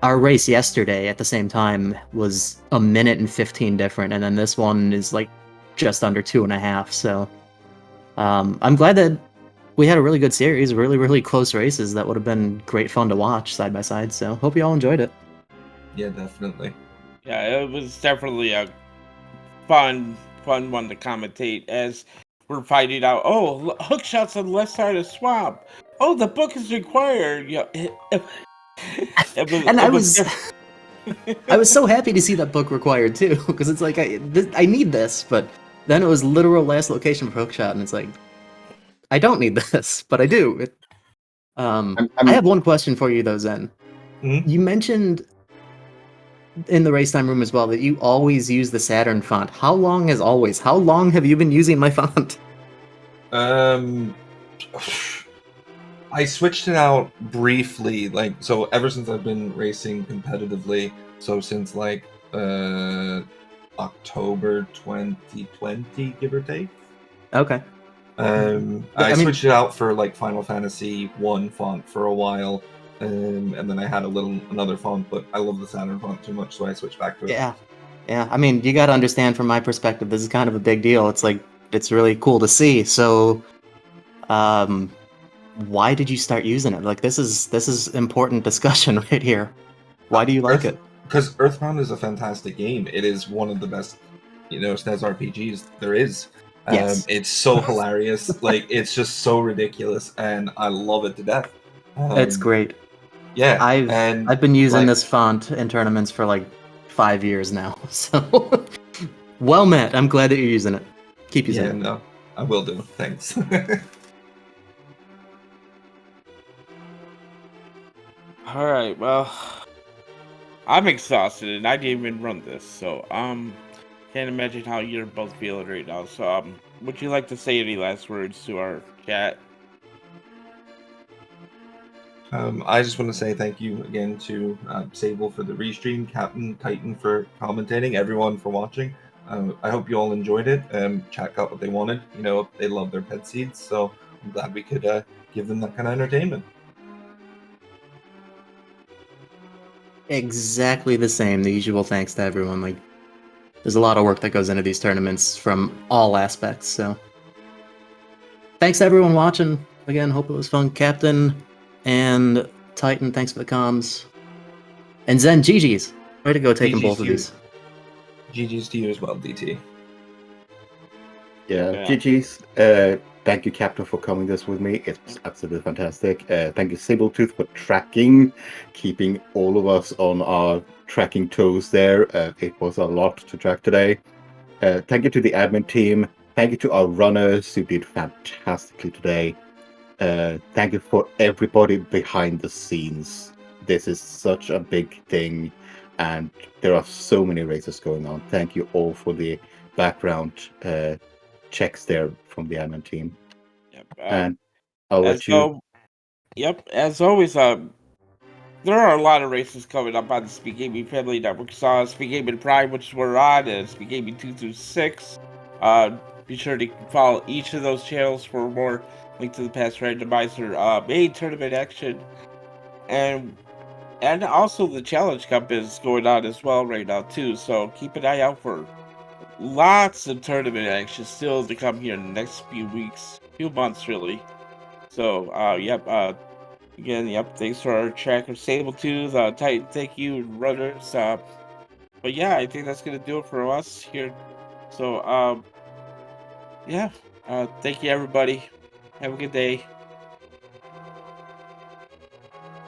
our race yesterday at the same time was 1 minute and 15 different, and then this one is like just under 2.5. So I'm glad that we had a really good series, really, really close races that would have been great fun to watch side by side. So hope you all enjoyed it. Yeah, definitely. Yeah, it was definitely a fun one to commentate as we're finding out. Oh, hook shots on the left side of swamp. Oh, the book is required. Yeah, I was so happy to see that book required too, because it's like I need this, but then it was literal last location for hookshot, and it's like, I don't need this, but I do. I have one question for you though, Zen. Mm-hmm. You mentioned in the race time room as well that you always use the Saturn font. How long is always? How long have you been using my font? I switched it out briefly, so ever since I've been racing competitively, so since October 2020, give or take. Okay. I switched it out for Final Fantasy 1 font for a while, and then I had another font, but I love the Saturn font too much, so I switched back to it. Yeah. I mean, you got to understand from my perspective, this is kind of a big deal. It's like, it's really cool to see. So, why did you start using it? Like, this is important discussion right here. Why do you like it? Because Earthbound is a fantastic game. It is one of the best, SNES RPGs there is. Yes. It's so hilarious. It's just so ridiculous, and I love it to death. It's great. Yeah, I've been using this font in tournaments for 5 years now. So, well met. I'm glad that you're using it. Keep using Yeah, it. no, I will do. Thanks. All right, well, I'm exhausted and I didn't even run this, so can't imagine how you're both feeling right now. So would you like to say any last words to our chat? I just want to say thank you again to Sable for the restream, Captain Titan for commentating, everyone for watching. I hope you all enjoyed it. Chat got what they wanted. You know, they love their pet seeds, so I'm glad we could give them that kind of entertainment. Exactly the same. The usual thanks to everyone. Like, there's a lot of work that goes into these tournaments from all aspects. So, thanks to everyone watching. Again, hope it was fun. Captain and Titan, thanks for the comms. And Zen, GG's. Way to go taking GG's both of to you. these. GG's to you as well, DT. Yeah, Yeah. GG's. Thank you, Captain, for coming this with me. It's absolutely fantastic. Thank you, Sabletooth, for tracking, keeping all of us on our tracking toes there. It was a lot to track today. Thank you to the admin team. Thank you to our runners who did fantastically today. Thank you for everybody behind the scenes. This is such a big thing, and there are so many races going on. Thank you all for the background checks there from the admin team. Yep. And I'll As let you. though, yep. As always, there are a lot of races coming up on the SpeedGaming Family Network. SpeedGaming Prime, which we're on, and SpeedGaming 2 through 6. Be sure to follow each of those channels for more Link to the Past Randomizer main tournament action. And also the Challenge Cup is going on as well right now too. So keep an eye out for lots of tournament action still to come here in the next few weeks, few months really. So yep, again, yep, thanks for our tracker Sabletooth, Titan, thank you, runners. But yeah, I think that's gonna do it for us here. So yeah, thank you everybody. Have a good day.